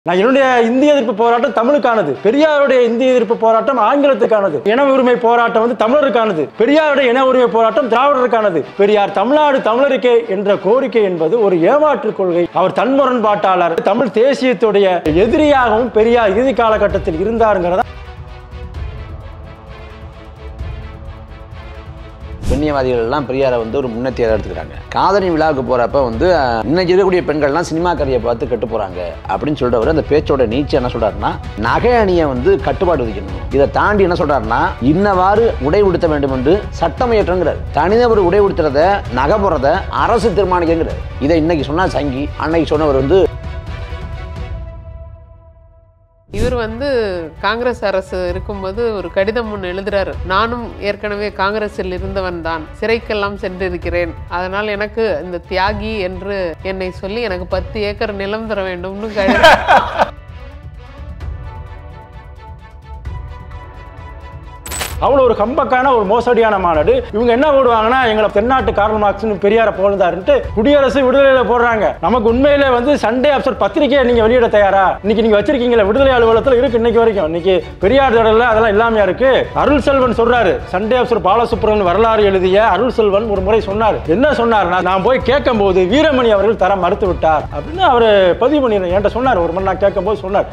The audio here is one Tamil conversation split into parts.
நான் என்னுடைய இந்திய எதிர்ப்பு போராட்டம் தமிழுக்கானது. பெரியாருடைய இந்திய எதிர்ப்பு போராட்டம் ஆங்கிலத்துக்கானது. இன உரிமை போராட்டம் வந்து தமிழருக்கானது. பெரியாருடைய இன உரிமை போராட்டம் திராவிடருக்கானது. பெரியார் தமிழ்நாடு தமிழருக்கே என்ற கோரிக்கை என்பது ஒரு ஏமாற்று கொள்கை. அவர் தன்முரண்பாட்டாளர், தமிழ் தேசியத்துடைய எதிரியாகவும் பெரியார் இறுதி காலகட்டத்தில் இருந்தாருங்கிறத பெண்ணியவாதிகள் எல்லாம் பெரியாரை வந்து ஒரு முன்னேற்றியாக எடுத்துக்கிறாங்க. காதலி விழாவுக்கு போறப்ப வந்து இன்னைக்கு இருக்கக்கூடிய பெண்கள்லாம் சினிமா கதையை பார்த்து கெட்டு போறாங்க அப்படின்னு சொல்றவர் அந்த பேச்சோட நீச்சை என்ன சொல்றாருன்னா, நகை அணியை வந்து கட்டுப்பாடு விதிக்கணும். இதை தாண்டி என்ன சொல்றாருன்னா, இன்னவாறு உடை உடுத்த வேண்டும் என்று சட்டம் இயற்றுங்கிறார். தனிநபர் உடை உடுத்துறத நகை போறத அரசு தீர்மானிக்கிறார். இதை இன்னைக்கு சொன்னா சங்கி, அன்னைக்கு சொன்னவர் வந்து இவர் வந்து காங்கிரஸ் அரசு இருக்கும்போது ஒரு கடிதம் ஒன்று எழுதுறாரு. நானும் ஏற்கனவே காங்கிரஸில் இருந்தவன் தான், சிறைக்கெல்லாம் சென்றிருக்கிறேன், அதனால் எனக்கு இந்த தியாகி என்று என்னை சொல்லி எனக்கு 10 ஏக்கர் நிலம் தர வேண்டும்னு அவ்வளோ ஒரு கம்பக்கான ஒரு மோசடியான மாநாடு. இவங்க என்ன போடுவாங்கன்னா, எங்களை தென்னாட்டு கார்ல் மார்க்ஸ்னு பெரியாரை போடுந்தாருன்ட்டு குடியரசு விடுதலையில போடுறாங்க. நமக்கு உண்மையிலே வந்து சண்டே அப்சர் பத்திரிகையை நீங்க வெளியிட தயாரா? இன்னைக்கு நீங்க வச்சிருக்கீங்களா? விடுதலை அலுவலகத்தில் இருக்கு இன்னைக்கு வரைக்கும். இன்னைக்கு பெரியார் தொடரில் அதெல்லாம் இல்லாமையா இருக்கு? அருள் செல்வன் சொல்றாரு, சண்டே அப்சர் பாலசுப்ரமணியன் வரலாறு எழுதிய அருள் செல்வன் ஒரு முறை சொன்னார். என்ன சொன்னார்னா, நான் போய் கேட்கும் போது வீரமணி அவர்கள் தர மறுத்து விட்டார் அப்படின்னு அவர் பதிவு பண்ணி என்கிட்ட சொன்னார். ஒரு மணி நான் கேட்கும் போது சொன்னார்,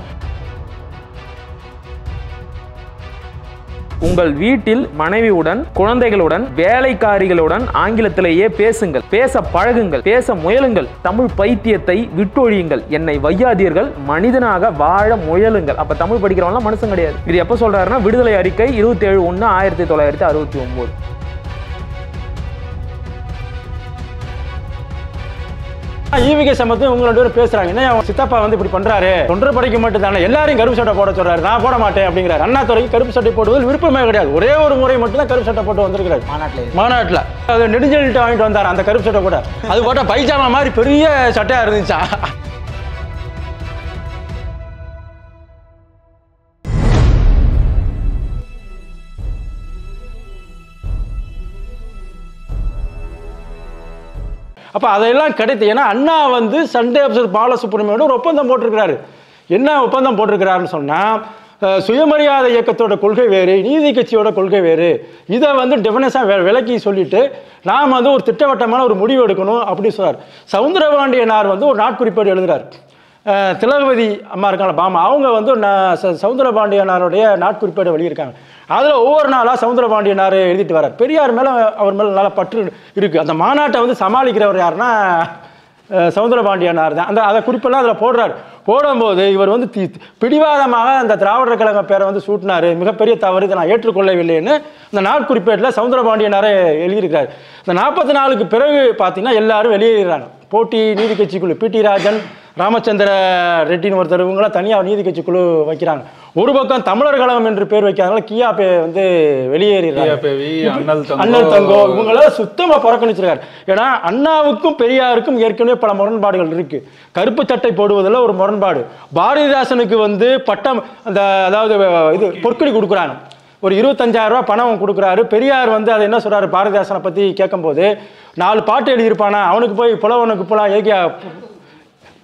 உங்கள் வீட்டில் மனைவியுடன், குழந்தைகளுடன், வேலைக்காரிகளுடன் ஆங்கிலத்திலேயே பேசுங்கள், பேச பழகுங்கள், பேச முயலுங்கள், தமிழ் பைத்தியத்தை விட்டொழியுங்கள், என்னை வையாதீர்கள், மனிதனாக வாழ முயலுங்கள். அப்ப தமிழ் படிக்கிறவங்களாம் மனுஷன் கிடையாது. இது எப்ப சொல்றாருன்னா, விடுதலை அறிக்கை 27/1/1969. ஈவிகே சம்பத்து உங்க 2 பேரும் பேசுறாங்க. என்ன சித்தப்பா வந்து இப்படி பண்றாரு, தொண்டர் படைக்கு மட்டும் தானே எல்லாரையும் கருப்பு சட்டை போட சொல்றாரு, நான் போட மாட்டேன் அப்படிங்கிறார். அண்ணாதுரைக்கு கருப்பு சட்டை போடுவது விருப்பமே கிடையாது. ஒரே ஒரு முறை மட்டும் தான் கருப்பு சட்டை போட்டு வந்திருக்கிறார் மாநாட்டில். அது நெடுஞ்செழிட்டு வாங்கிட்டு வந்தார் அந்த கருப்பு சட்டை கூட. அது போட்ட பைஜாமா மாதிரி பெரிய சட்டையா இருந்துச்சா. அப்போ அதையெல்லாம் கிடைத்து, ஏன்னா அண்ணா வந்து சண்டே அப்சர் பாலசுப்ரமணியோட ஒரு ஒப்பந்தம் போட்டிருக்கிறாரு. என்ன ஒப்பந்தம் போட்டிருக்கிறாருன்னு சொன்னால், சுயமரியாதை இயக்கத்தோட கொள்கை வேறு, நீதி கட்சியோட கொள்கை வேறு. இதை வந்து டெஃபினஸாக விளக்கி சொல்லிட்டு நாம் வந்து ஒரு திட்டவட்டமான ஒரு முடிவு எடுக்கணும் அப்படின்னு சொன்னார். சவுந்தரபாண்டியனார் வந்து ஒரு நாட்குறிப்பேடு எழுதுறார். திலகவதி அம்மா இருக்காங்க பாமா, அவங்க வந்து சவுந்தரபாண்டியனாருடைய நாட்குறிப்பேடு வெளியிருக்காங்க. அதில் ஒவ்வொரு நாளாக சவுந்தரபாண்டியனார் எழுதிட்டு வர்றார். பெரியார் மேலே அவர் மேலே நல்ல பற்று இருக்குது. அந்த மாநாட்டை வந்து சமாளிக்கிறவர் யாருன்னா சவுந்தரபாண்டியனார் தான். அதை குறிப்பெல்லாம் அதில் போடுறாரு. போடும்போது இவர் வந்து பிடிவாதமாக அந்த திராவிடர் கழக பேரை வந்து சூட்டினார், மிகப்பெரிய தவறு, இதை நான் ஏற்றுக்கொள்ளவில்லைன்னு அந்த நாட்குறிப்பேட்டில் சவுந்தரபாண்டியனாரே எழுதியிருக்கிறார். இந்த 44க்கு பிறகு பார்த்தீங்கன்னா எல்லாரும் வெளியேறாங்க. போட்டி நீதி கட்சிக்குழு பிடி ராஜன், ராமச்சந்திர ரெட்டின்னு ஒருத்தர், இவங்களாம் தனியாக நீதி கட்சிக்குழு வைக்கிறாங்க. ஒரு பக்கம் தமிழர் கழகம் என்று பேர் வைக்காதனால கியாபே வந்து வெளியேறாங்க. அண்ணல் தங்கோ இவங்களாம் சுத்தமாக புறக்கணிச்சிருக்காரு. ஏன்னா அண்ணாவுக்கும் பெரியாருக்கும் ஏற்கனவே பல முரண்பாடுகள் இருக்கு. கருப்பு சட்டை போடுவதில் ஒரு முரண்பாடு. பாரதிதாசனுக்கு வந்து பட்டம் அந்த அதாவது இது பொற்கொடி கொடுக்குறாங்க, ஒரு 25,000 ரூபா பணம் கொடுக்குறாரு. பெரியார் வந்து அதை என்ன சொல்றாரு, பாரதிதாசனை பற்றி கேட்கும்போது 4 பாட்டு எழுதியிருப்பானா, அவனுக்கு போய் புலவனுக்கு போலாம் ஏகியா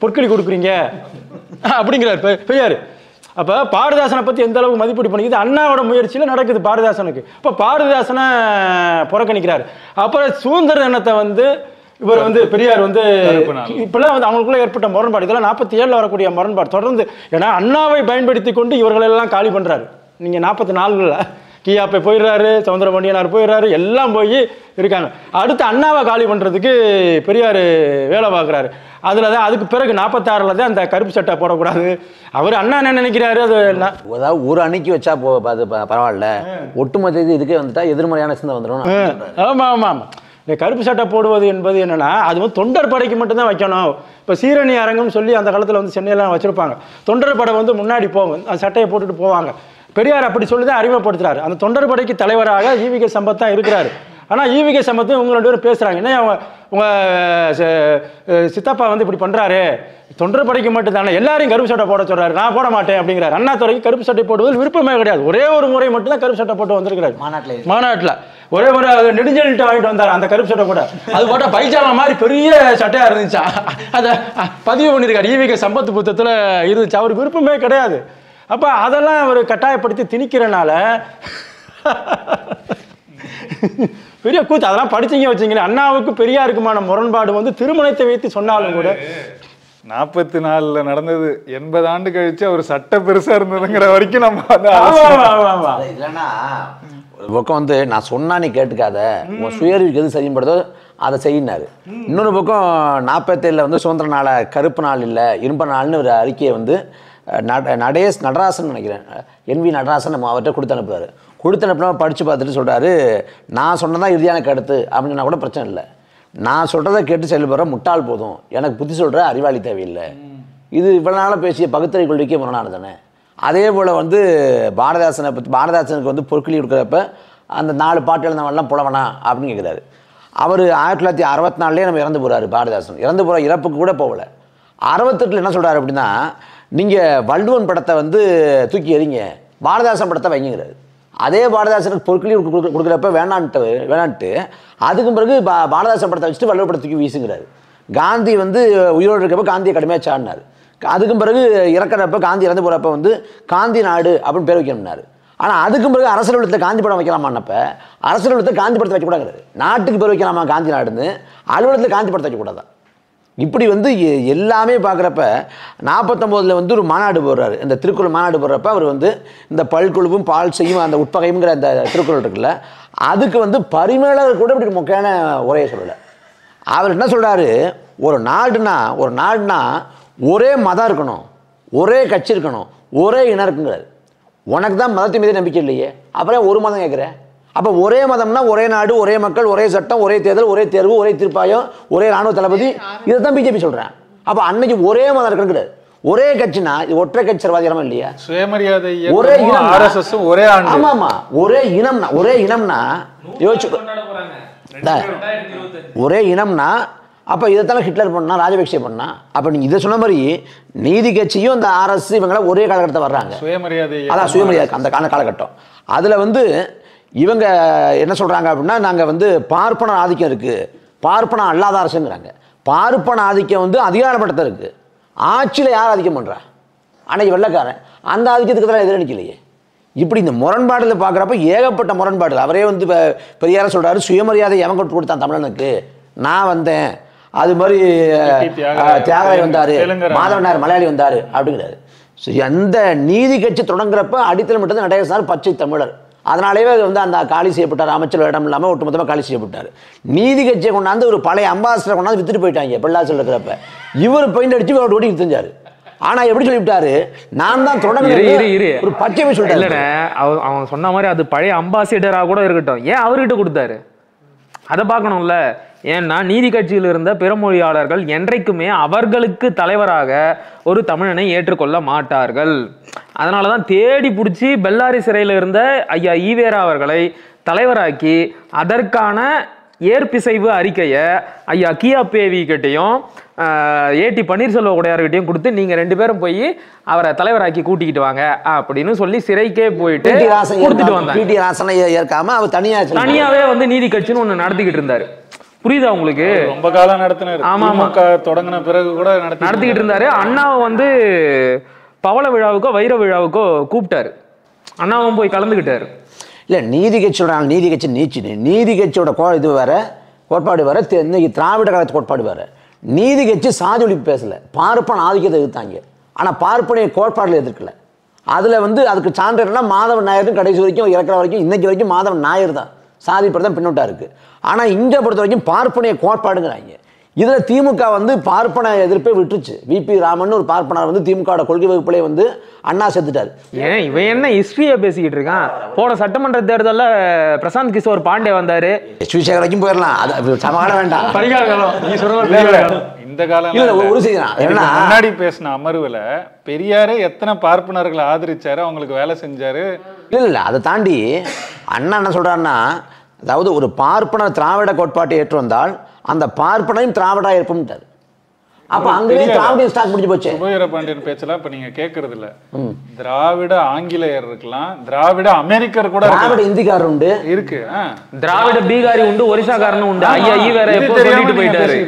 பொற்கொடி கொடுக்குறீங்க அப்படிங்கிறார் பெரியார். அப்போ பாரதிதாசனை பற்றி எந்த அளவுக்கு மதிப்பீடு பண்ணிக்குது, அண்ணாவோட முயற்சியில் நடக்குது பாரதிதாசனுக்கு. இப்போ பாரதிதாசனை புறக்கணிக்கிறார். அப்புறம் சுதந்திர தினத்தை வந்து இவர் வந்து பெரியார் வந்து இப்பெல்லாம் வந்து அவங்களுக்குள்ள ஏற்பட்ட முரண்பாடு, இதெல்லாம் 47 வரக்கூடிய முரண்பாடு தொடர்ந்து. ஏன்னா அண்ணாவை பயன்படுத்தி கொண்டு இவர்களெல்லாம் காலி பண்ணுறாரு. நீங்கள் 44 கியாப்பை போயிடுறாரு, சவுந்தரபாண்டியனார் போயிடுறாரு, எல்லாம் போய் இருக்காங்க. அடுத்து அண்ணாவை காலி பண்ணுறதுக்கு பெரியார் வேலை பார்க்குறாரு. அதில் தான் அதுக்கு பிறகு 46 தான் அந்த கருப்பு சட்டை போடக்கூடாது. அவர் அண்ணா என்ன நினைக்கிறாரு, அது அதாவது ஒரு அன்னைக்கு வச்சா பரவாயில்ல, ஒட்டுமொத்த இதுக்கே வந்துட்டா எதிர்மறையான சிந்தனை வந்துடும். ஆமாம் ஆமாம். இந்த கருப்பு சட்டை போடுவது என்பது என்னன்னா, அது வந்து தொண்டர் படைக்கு மட்டும்தான் வைக்கணும். இப்போ சீரணி அரங்கம் சொல்லி அந்த காலத்தில் வந்து சென்னையெல்லாம் வச்சுருப்பாங்க. தொண்டர் படை வந்து முன்னாடி போகும், அந்த சட்டையை போட்டுட்டு போவாங்க. பெரியார் அப்படி சொல்லி தான் அறிமுகப்படுத்துறாரு. அந்த தொண்டர் படைக்கு தலைவராக ஈவிகே சம்பத் தான் இருக்கிறாரு. ஆனால் ஈவிகே சம்பத்து இவங்க 2 பேரும் பேசுகிறாங்க. என்ன உங்கள் சித்தப்பா வந்து இப்படி பண்ணுறாரு, தொண்டர் படைக்கு மட்டும் தானே எல்லாரையும் கருப்பு சட்டை போட சொல்கிறாரு, நான் போட மாட்டேன் அப்படிங்கிறார். அண்ணாதுரைக்கு கருப்பு சட்டை போடுவது விருப்பமே கிடையாது. ஒரே ஒரு முறை மட்டும் தான் கருப்பு சட்டை போட்டு வந்திருக்கிறார் மாநாட்டில். ஒரே முறை நெடுஞ்செல்லிட்டு வாங்கிட்டு வந்தார் அந்த கருப்பு சட்டை கூட. அது போட்டால் பைஜாமா மாதிரி பெரிய சட்டையாக இருந்துச்சா, அதை பதிவு பண்ணியிருக்காரு ஈவிக சம்பத்து புத்தகத்தில் இருந்துச்சு. அவருக்கு விருப்பமே கிடையாது. அப்போ அதெல்லாம் அவர் கட்டாயப்படுத்தி திணிக்கிறனால பெரிய கூத்து. அதெல்லாம் படிச்சீங்க வச்சிங்களேன். அண்ணாவுக்கு பெரியாருக்குமான முரண்பாடு வந்து திருமணத்தை வைத்து சொன்னாலும் கூட 44 நடந்தது 80 ஆண்டு கழிச்சு அவர் சட்ட பெருசா இருந்ததுங்கிற வரைக்கும் நம்ம இல்லைன்னா ஒரு பக்கம் வந்து நான் சொன்னா நீ கேட்டுக்காத, உன் சுயறிவுக்கு எது சரிப்படுதோ அதை செய்யினாரு. இன்னொரு பக்கம் 47 வந்து சுதந்திர நாள கருப்பு நாள் இல்லை இரும்ப நாள்னு ஒரு அறிக்கையை வந்து நடராசன் நினைக்கிறேன், NV நடராசன் நம்ம அவர்கிட்ட கொடுத்து அனுப்புறாரு. கொடுத்து அனுப்பினா படித்து பார்த்துட்டு சொல்கிறாரு, நான் சொன்னதான் இறுதியான கருத்து அப்படின்னா கூட பிரச்சனை இல்லை, நான் சொல்கிறத கேட்டு செயல்படுற முட்டாள் போதும், எனக்கு புத்தி சொல்கிற அறிவாளி தேவையில்லை. இது இவ்வளோ நாளாக பேசிய பகுத்தறி கொள்கைக்கே முரணானது தானே. அதே போல் வந்து பாரதிதாசனை பற்றி பாரதிதாசனுக்கு வந்து பொற்கிளி கொடுக்குறப்ப அந்த 4 பாட்டு எழுந்தவெல்லாம் புலவனா அப்படின்னு கேட்குறாரு. அவர் 1964 நம்ம இறந்து போகிறாரு பாரதிதாசன். இறந்து போகிற இறப்புக்கு கூட போகலை. 68 என்ன சொல்கிறாரு அப்படின்னா, நீங்கள் வள்ளுவன் படத்தை வந்து தூக்கி எறிங்க, பாரதிதாசன் படத்தை வைங்கிறாரு. அதே பாரதிதாசனுக்கு பொற்கிளி கொடுக்குறப்ப வேணான்ட்டு அதுக்கு பிறகு பாரதிதாசன் படத்தை வச்சுட்டு வள்ளுவர் படத்தை தூக்கி வீசுங்கிறாரு. காந்தி வந்து உயிரோடு இருக்கப்போ காந்தியை கடுமையாக சாடினார். அதுக்கும் பிறகு இறக்குறப்ப காந்தி இறந்து போகிறப்ப வந்து காந்தி நாடு அப்படின்னு பேர் வைக்கணும்னாரு. ஆனால் அதுக்கும் பிறகு அரசியல் காந்தி படம் வைக்கலாமான்னப்ப அரசியல் காந்தி படத்தை வைக்கக்கூடாது, நாட்டுக்கு பேர் வைக்கலாமா காந்தி நாடுன்னு, அலுவலகத்தில் காந்தி படத்தை வைக்கக்கூடாதான். இப்படி வந்து எல்லாமே பார்க்குறப்ப 49 வந்து ஒரு மாநாடு போடுறாரு. இந்த திருக்குறள் மாநாடு போடுறப்ப அவர் வந்து இந்த பல்குழுவும் பால் செய்யும் அந்த உட்பகைங்கிற அந்த திருக்குறள் இருக்குல்ல, அதுக்கு வந்து பரிமேலர் கூட இப்படி முக்கியமான உரையை சொல்லலை. அவர் என்ன சொல்கிறாரு, ஒரு நாடுனா ஒரே மதம் இருக்கணும், ஒரே கட்சி இருக்கணும், ஒரே இனம் இருக்குங்கிறாரு. உனக்கு தான் மதத்தின் மீது நம்பிக்கை இல்லையே, அப்புறம் ஒரு மதம் கேட்குறேன். அப்போ ஒரே மதம்னா ஒரே நாடு, ஒரே மக்கள், ஒரே சட்டம், ஒரே தேர்தல், ஒரே தேர்வு, ஒரே தீர்ப்பாயம், ஒரே ராணுவ தளபதி, இதை தான் பிஜேபி சொல்கிறேன். அப்போ அன்னைக்கு ஒரே மதம் இருக்குங்கிறாரு. ஒரே கட்சினா இது ஒற்றை கட்சி சர்வாதிகாரமா இல்லையா? சுயமரியாதை ஒரே இனம், RSS ஒரே ஆண்டு. ஆமாமா, ஒரே இனம்னா யோசிச்சு, ஒரே இனம்னா அப்போ இதைத்தானே ஹிட்லர் பண்ணா, ராஜபக்சே பண்ணா. அப்போ நீங்கள் இதை சொன்ன மாதிரி நீதி கட்சியும் இந்த RS இவங்களாம் ஒரே காலகட்டத்தில் வர்றாங்க. சுயமரியாதை, அதான் சுயமரியாதை அந்த காலகட்டம். அதில் வந்து இவங்க என்ன சொல்கிறாங்க அப்படின்னா, நாங்கள் வந்து பார்ப்பன ஆதிக்கம் இருக்குது, பார்ப்பன அல்லாத அரசுங்கிறாங்க. பார்ப்பன ஆதிக்கம் வந்து அதிகார மட்டத்தில் இருக்குது, ஆட்சியில் யார் ஆதிக்கம் பண்ணுறா? அன்னைக்கு வெள்ளைக்காரன், அந்த ஆதிக்கத்துக்கு தான் எதிர நிற்கலையே. இப்படி இந்த முரண்பாடில் பார்க்குறப்ப ஏகப்பட்ட முரண்பாடு. அவரே வந்து பெரியார சொல்கிறாரு, சுயமரியாதை எவன் கொடுத்தான் தமிழனுக்கு, நான் வந்தேன், அது மாதிரி தியாகராய் வந்தார், மாதவனார் மலையாளி வந்தார் அப்படிங்கிறாரு. சரி, அந்த நீதி கட்சி தொடங்குறப்ப அடித்தளம் மட்டும் நடேசனார் பச்சை தமிழர். அதனாலேயே வந்து அந்த காலி செய்யப்பட்டார், அமைச்சர் இடம் இல்லாமல் ஒட்டுமொத்தமாக காலி செய்யப்பட்டார். நீதி கட்சியை கொண்டாந்து ஒரு பழைய அம்பாசிடர் கொண்டாந்து வித்துட்டு போயிட்டாங்க பல்லாசில் இருக்கிறப்ப. இவர் பெயிண்ட் அடிச்சு அவர் ஓடி தெரிஞ்சாரு. ஆனா எப்படி சொல்லிவிட்டாரு, நான் தான் தொடங்குறேன் ஒரு பச்சை சொல்லிட்டாரு. அவன் சொன்ன மாதிரி அது பழைய அம்பாசிடரா கூட இருக்கட்டும், ஏன் அவர்கிட்ட கொடுத்தாரு அதை பார்க்கணும்ல. ஏன்னா நீதி கட்சியில் இருந்த பிறமொழியாளர்கள் என்றைக்குமே அவர்களுக்கு தலைவராக ஒரு தமிழனை ஏற்றுக்கொள்ள மாட்டார்கள். அதனால தான் தேடி பிடிச்சி பெல்லாரி சிறையில் இருந்த ஐயா ஈவேரா அவர்களை தலைவராக்கி அதற்கான ஏற்பிசைவு அறிக்கையை ஐயா கியாபேவி கிட்டையும் ஏடி பன்னீர்செல்வ உடையார்கிட்டையும் கொடுத்து நீங்கள் 2 பேரும் போய் அவரை தலைவராக்கி கூட்டிக்கிட்டு வாங்க அப்படின்னு சொல்லி சிறைக்கே போயிட்டு கொடுத்துட்டு வந்தாங்க. அவர் தனியாவே வந்து நீதி கட்சின்னு ஒன்று நடத்திக்கிட்டு இருந்தாரு. புரியுதா உங்களுக்கு? ரொம்ப காலம் நடத்தினாரு. ஆமா, தொடங்கின பிறகு கூட நடத்திக்கிட்டு இருந்தாரு. அண்ணாவை வந்து பவள விழாவுக்கோ வைர விழாவுக்கோ கூப்பிட்டாரு, அண்ணாவும் போய் கலந்துக்கிட்டாரு. இல்லை, நீதி கட்சி சொல்கிறாங்க, நீதி கட்சி நீச்சு, நீதி கட்சியோட இது வேற, கோட்பாடு வேற, இன்னைக்கு திராவிட கழகத்து கோட்பாடு வேற. நீதி கட்சி சாதி ஒழிப்பு பேசல, பார்ப்பன ஆதிக்கத்தை எதிர்த்தாங்க. ஆனால் பார்ப்பனைய கோட்பாடில் எதிர்க்கல. அதில் வந்து அதுக்கு சான்று என்னன்னா, மாதவன் நாயரும் கடைசி வரைக்கும் இறக்குற வரைக்கும் இன்னைக்கு வரைக்கும் மாதவன் நாயர் தான், சாதி படம் தான் பின்னோட்டா இருக்கு. ஆனால் இங்கே பொறுத்த வரைக்கும் பார்ப்பனைய கோட்பாடுங்கிறாங்க. இதில் திமுக வந்து பார்ப்பன எதிர்ப்பை விட்டுருச்சு. VP ராமன் ஒரு பார்ப்பனர் வந்து திமுக கொள்கை வகுப்பிலே வந்து அண்ணா செத்துட்டாரு. ஏன் இவன் என்ன ஹிஸ்டரியா பேசிக்கிட்டு இருக்கான்? போன சட்டமன்ற தேர்தலில் பிரசாந்த் கிஷோர் பாண்டே வந்தாரு, ஸ்ரீசேகர் வரைக்கும் போயிடலாம், அது சமாள வேண்டாம். இந்த காலம் ஒரு செய்தி முன்னாடி பேசின அமர்வுல பெரியாரே எத்தனை பார்ப்பனர்களை ஆதரிச்சாரு, அவங்களுக்கு வேலை செஞ்சாரு. இல்லை, அதை தாண்டி அண்ணா என்ன சொல்றாருன்னா, அதாவது ஒரு பார்ப்பனர் திராவிட கோட்பாட்டை ஏற்று வந்தால் அந்த பார்ப்பனையும் திராவிடா ஏற்பட்டார். அப்ப அங்கேயே திராவிட ஸ்டாக் முடிஞ்சு போச்சு. சுபவீரபாண்டியன் பேச்செல்லாம் இப்ப நீங்க கேட்கறது இல்ல. திராவிட ஆங்கிலேயர் இருக்கலாம், திராவிட அமெரிக்கர் கூட, திராவிட இந்திக்காரர் உண்டு இருக்கு, திராவிட பீகாரி உண்டு, ஒரிசாக்காரனும் உண்டு. ஐயா வேற எப்போ சொல்லிட்டு போயிட்டாரு.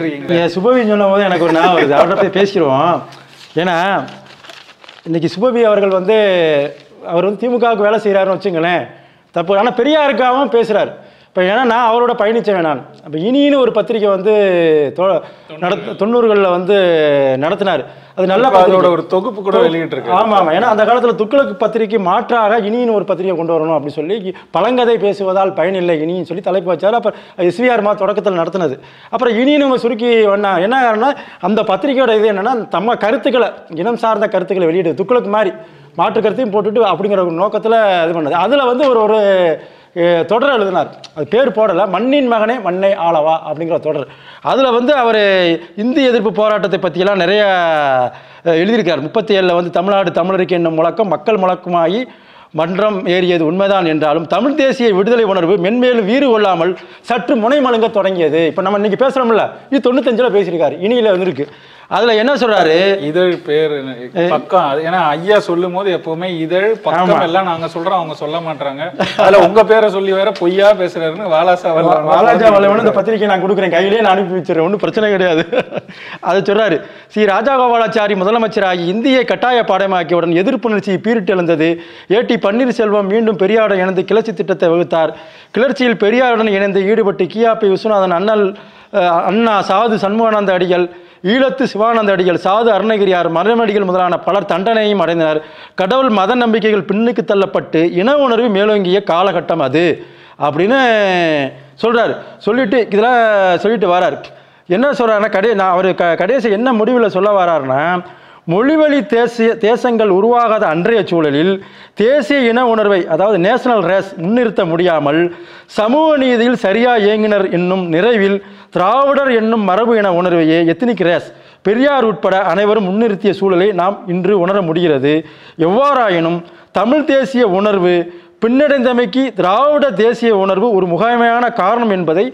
சுபவி சொன்ன போது எனக்கு ஒரு ஞாபகம் வருது, அவர்கிட்ட போய் பேசிடுவோம். ஏன்னா இன்னைக்கு சுபவி அவர்கள் வந்து அவர் வந்து திமுகவுக்கு வேலை செய்கிறாருன்னு வச்சுங்களேன், தப்பு. ஆனால் பெரியாருக்காகவும் பேசுகிறார். இப்போ ஏன்னா நான் அவரோட பயணித்தேன். நான் அப்போ இனின்னு ஒரு பத்திரிக்கை வந்து 90களில் வந்து நடத்தினார். அது நல்ல அதோட ஒரு தொகுப்பு கூட வெளியிட்டிருக்கு. ஆமாம் ஆமாம். ஏன்னா அந்த காலத்தில் துக்ளக் பத்திரிக்கை மாற்றாக இனின்னு ஒரு பத்திரிகை கொண்டு வரணும் அப்படின்னு சொல்லி, பழங்கதை பேசுவதால் பயனில்லை இனின்னு சொல்லி தலைப்பு வச்சார். அப்போ SVR தொடக்கத்தில் நடத்தினது. அப்புறம் இனின்னு சுருக்கி வந்தா என்ன காரணம்னா, அந்த பத்திரிகையோட இது என்னன்னா, தம்ம கருத்துக்களை, இனம் சார்ந்த கருத்துக்களை வெளியிடுது. துக்ளக் மாதிரி மாற்று கருத்தையும் போட்டுட்டு அப்படிங்கிற ஒரு நோக்கத்தில் இது பண்ணது. அதில் வந்து ஒரு தொடர் எழுதினார். அது பேர் போடலை, மண்ணின் மகனே மண்ணை ஆளவா அப்படிங்கிற தொடர். அதில் வந்து அவர் இந்திய எதிர்ப்பு போராட்டத்தை பற்றியெல்லாம் நிறைய எழுதியிருக்கார். 37 வந்து தமிழ்நாடு தமிழருக்கு என்னும் முழக்கம் மக்கள் முழக்கமாகி மன்றம் ஏறியது உண்மைதான் என்றாலும் தமிழ் தேசிய விடுதலை உணர்வு மென்மேலும் வீறு கொள்ளாமல் சற்று முனை மழுங்க தொடங்கியது. இப்போ நம்ம இன்னைக்கு பேசுகிறோம்ல, இது 95 பேசியிருக்காரு, இனியில் வந்துருக்கு. அதில் என்ன சொல்றாரு, இதழ் பேர் பக்கம். ஏன்னா ஐயா சொல்லும் போது எப்பவுமே இதழ் பக்கம் எல்லாம் நாங்க சொல்றோம், அவங்க சொல்ல மாட்டாங்க. அதுல உங்க பேரை சொல்லி வேற பொய்யா பேசுறாருன்னு வாலாஜா வல்லவன் இந்த பத்திரிகை நான் கொடுக்குறேன், கையிலேயே நான் அனுப்பி வச்சிடறேன், ஒன்றும் பிரச்சனை கிடையாது. அதை சொல்றாரு. ஸ்ரீ ராஜகோபாலாச்சாரி முதலமைச்சராகி இந்தியை கட்டாய பாடமாக்கியவுடன் எதிர்ப்புணர்ச்சி பீரிட்டு எழுந்தது. ஏடி பன்னீர்செல்வம் மீண்டும் பெரியாருடன் இணைந்து கிளர்ச்சி திட்டத்தை வகுத்தார். கிளர்ச்சியில் பெரியாருடன் இணைந்து ஈடுபட்டு கியாபி விஸ்வநாதன், அண்ணா சாது சண்முகானந்த அடிகள், ஈழத்து சிவானந்த அடிகள், சாது அருணகிரியார், மரமடிகள் முதலான பலர் தண்டனையும் அடைந்தனர். கடவுள் மத நம்பிக்கைகள் பின்னுக்கு தள்ளப்பட்டு இன உணர்வு மேலோங்கிய காலகட்டம் அது அப்படின்னு சொல்றாரு. சொல்லிட்டு இதெல்லாம் சொல்லிட்டு வரார். என்ன சொல்றாருன்னா, அவர் கடைசி என்ன முடிவில் சொல்ல வர்றாருன்னா, மொழிவழி தேசங்கள் உருவாகாத அன்றைய சூழலில் தேசிய இன உணர்வை, அதாவது நேஷனல் ரேஸ் முன்னிறுத்த முடியாமல் சமூக நீதியில் சரியா இயங்கினர் என்னும் நிறைவில் திராவிடர் என்னும் மரபு இன உணர்வையே எத்னிக் ரேஸ் பெரியார் உட்பட அனைவரும் முன்னிறுத்திய சூழலை நாம் இன்று உணர முடிகிறது. எவ்வாறாயினும் தமிழ் தேசிய உணர்வு பின்னடைந்தமைக்கு திராவிட தேசிய உணர்வு ஒரு முகாமையான காரணம் என்பதை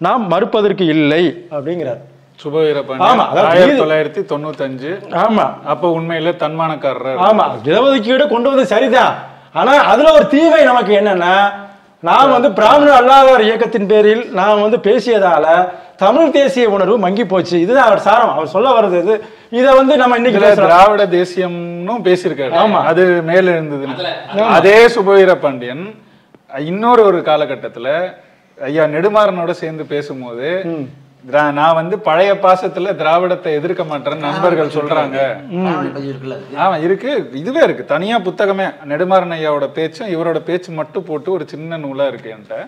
நாம் மறுப்பதற்கு இல்லை அப்படிங்கிறார் சுபவீரபாண்டியன். 1995. ஆமா, அப்ப உண்மையில தன்மானக்காரர். ஆமா, இடஒதுக்கீடு கொண்டு வந்து சரிதான். ஆனா அதுல ஒரு தீமை நமக்கு என்னன்னா, நாம் வந்து பிராமணர் அல்லாதவர் இயக்கத்தின் பேரில் நாம் வந்து பேசியதால தமிழ் தேசிய உணர்வு மங்கி போச்சு. இதுதான் அவர் சாரம், அவர் சொல்ல வருது. இதை வந்து நம்ம இன்னைக்கு திராவிட தேசியம்னு பேசியிருக்காரு. ஆமா, அது மேல இருந்தது. அதே சுபவீரபாண்டியன் இன்னொரு காலகட்டத்துல ஐயா நெடுமாறனோட சேர்ந்து பேசும்போது, நான் வந்து பழைய பாசத்துல திராவிடத்தை எதிர்க்க மாட்டேன்னு நண்பர்கள் சொல்றாங்க. ஆமா இருக்கு, இதுவே இருக்கு, தனியா புத்தகமே. நெடுமாறன் ஐயாவோட பேச்சும் இவரோட பேச்சு மட்டும் போட்டு ஒரு சின்ன நூலா இருக்கு என்கிட்ட.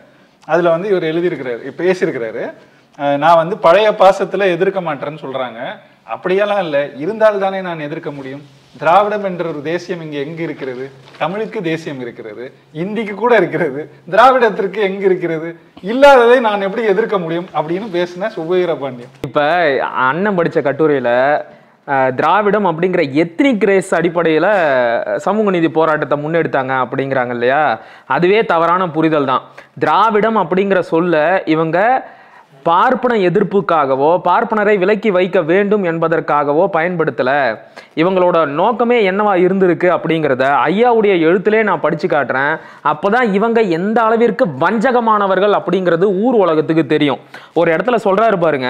அதுல வந்து இவர் எழுதியிருக்கிறாரு, பேசியிருக்கிறாரு. நான் வந்து பழைய பாசத்துல எதிர்க்க மாட்டேன்னு சொல்றாங்க. அப்படியெல்லாம் இல்லை, இருந்தால் தானே நான் எதிர்க்க முடியும். திராவிடம் என்ற ஒரு தேசியம் இங்க எங்க இருக்கிறது? தமிழுக்கு தேசியம் இருக்கிறது, இந்திக்கு கூட இருக்கிறது, திராவிடத்திற்கு எங்க இருக்கிறது? இல்லாததை நான் எப்படி எதிர்க்க முடியும் அப்படின்னு பேசின சுபவீரபாண்டியன். இப்ப அண்ணன் படிச்ச கட்டுரையில திராவிடம் அப்படிங்கிற எத்னிக் ரேஸ் அடிப்படையில் சமூக நீதி போராட்டத்தை முன்னெடுத்தாங்க அப்படிங்கிறாங்க இல்லையா? அதுவே தவறான புரிதல் தான். திராவிடம் அப்படிங்கிற சொல்ல இவங்க பார்ப்பன எதிர்ப்புக்காகவோ பார்ப்பனரை விலக்கி வைக்க வேண்டும் என்பதற்காகவோ பயன்படுத்தல. இவங்களோட நோக்கமே என்னவா இருந்திருக்கு அப்படிங்கிறத ஐயாவுடைய எழுத்திலே நான் படிச்சு காட்டுறேன். அப்போதான் இவங்க எந்த அளவிற்கு வஞ்சகமானவர்கள் அப்படிங்கிறது ஊர் உலகத்துக்கு தெரியும். ஒரு இடத்துல சொல்றாரு பாருங்க,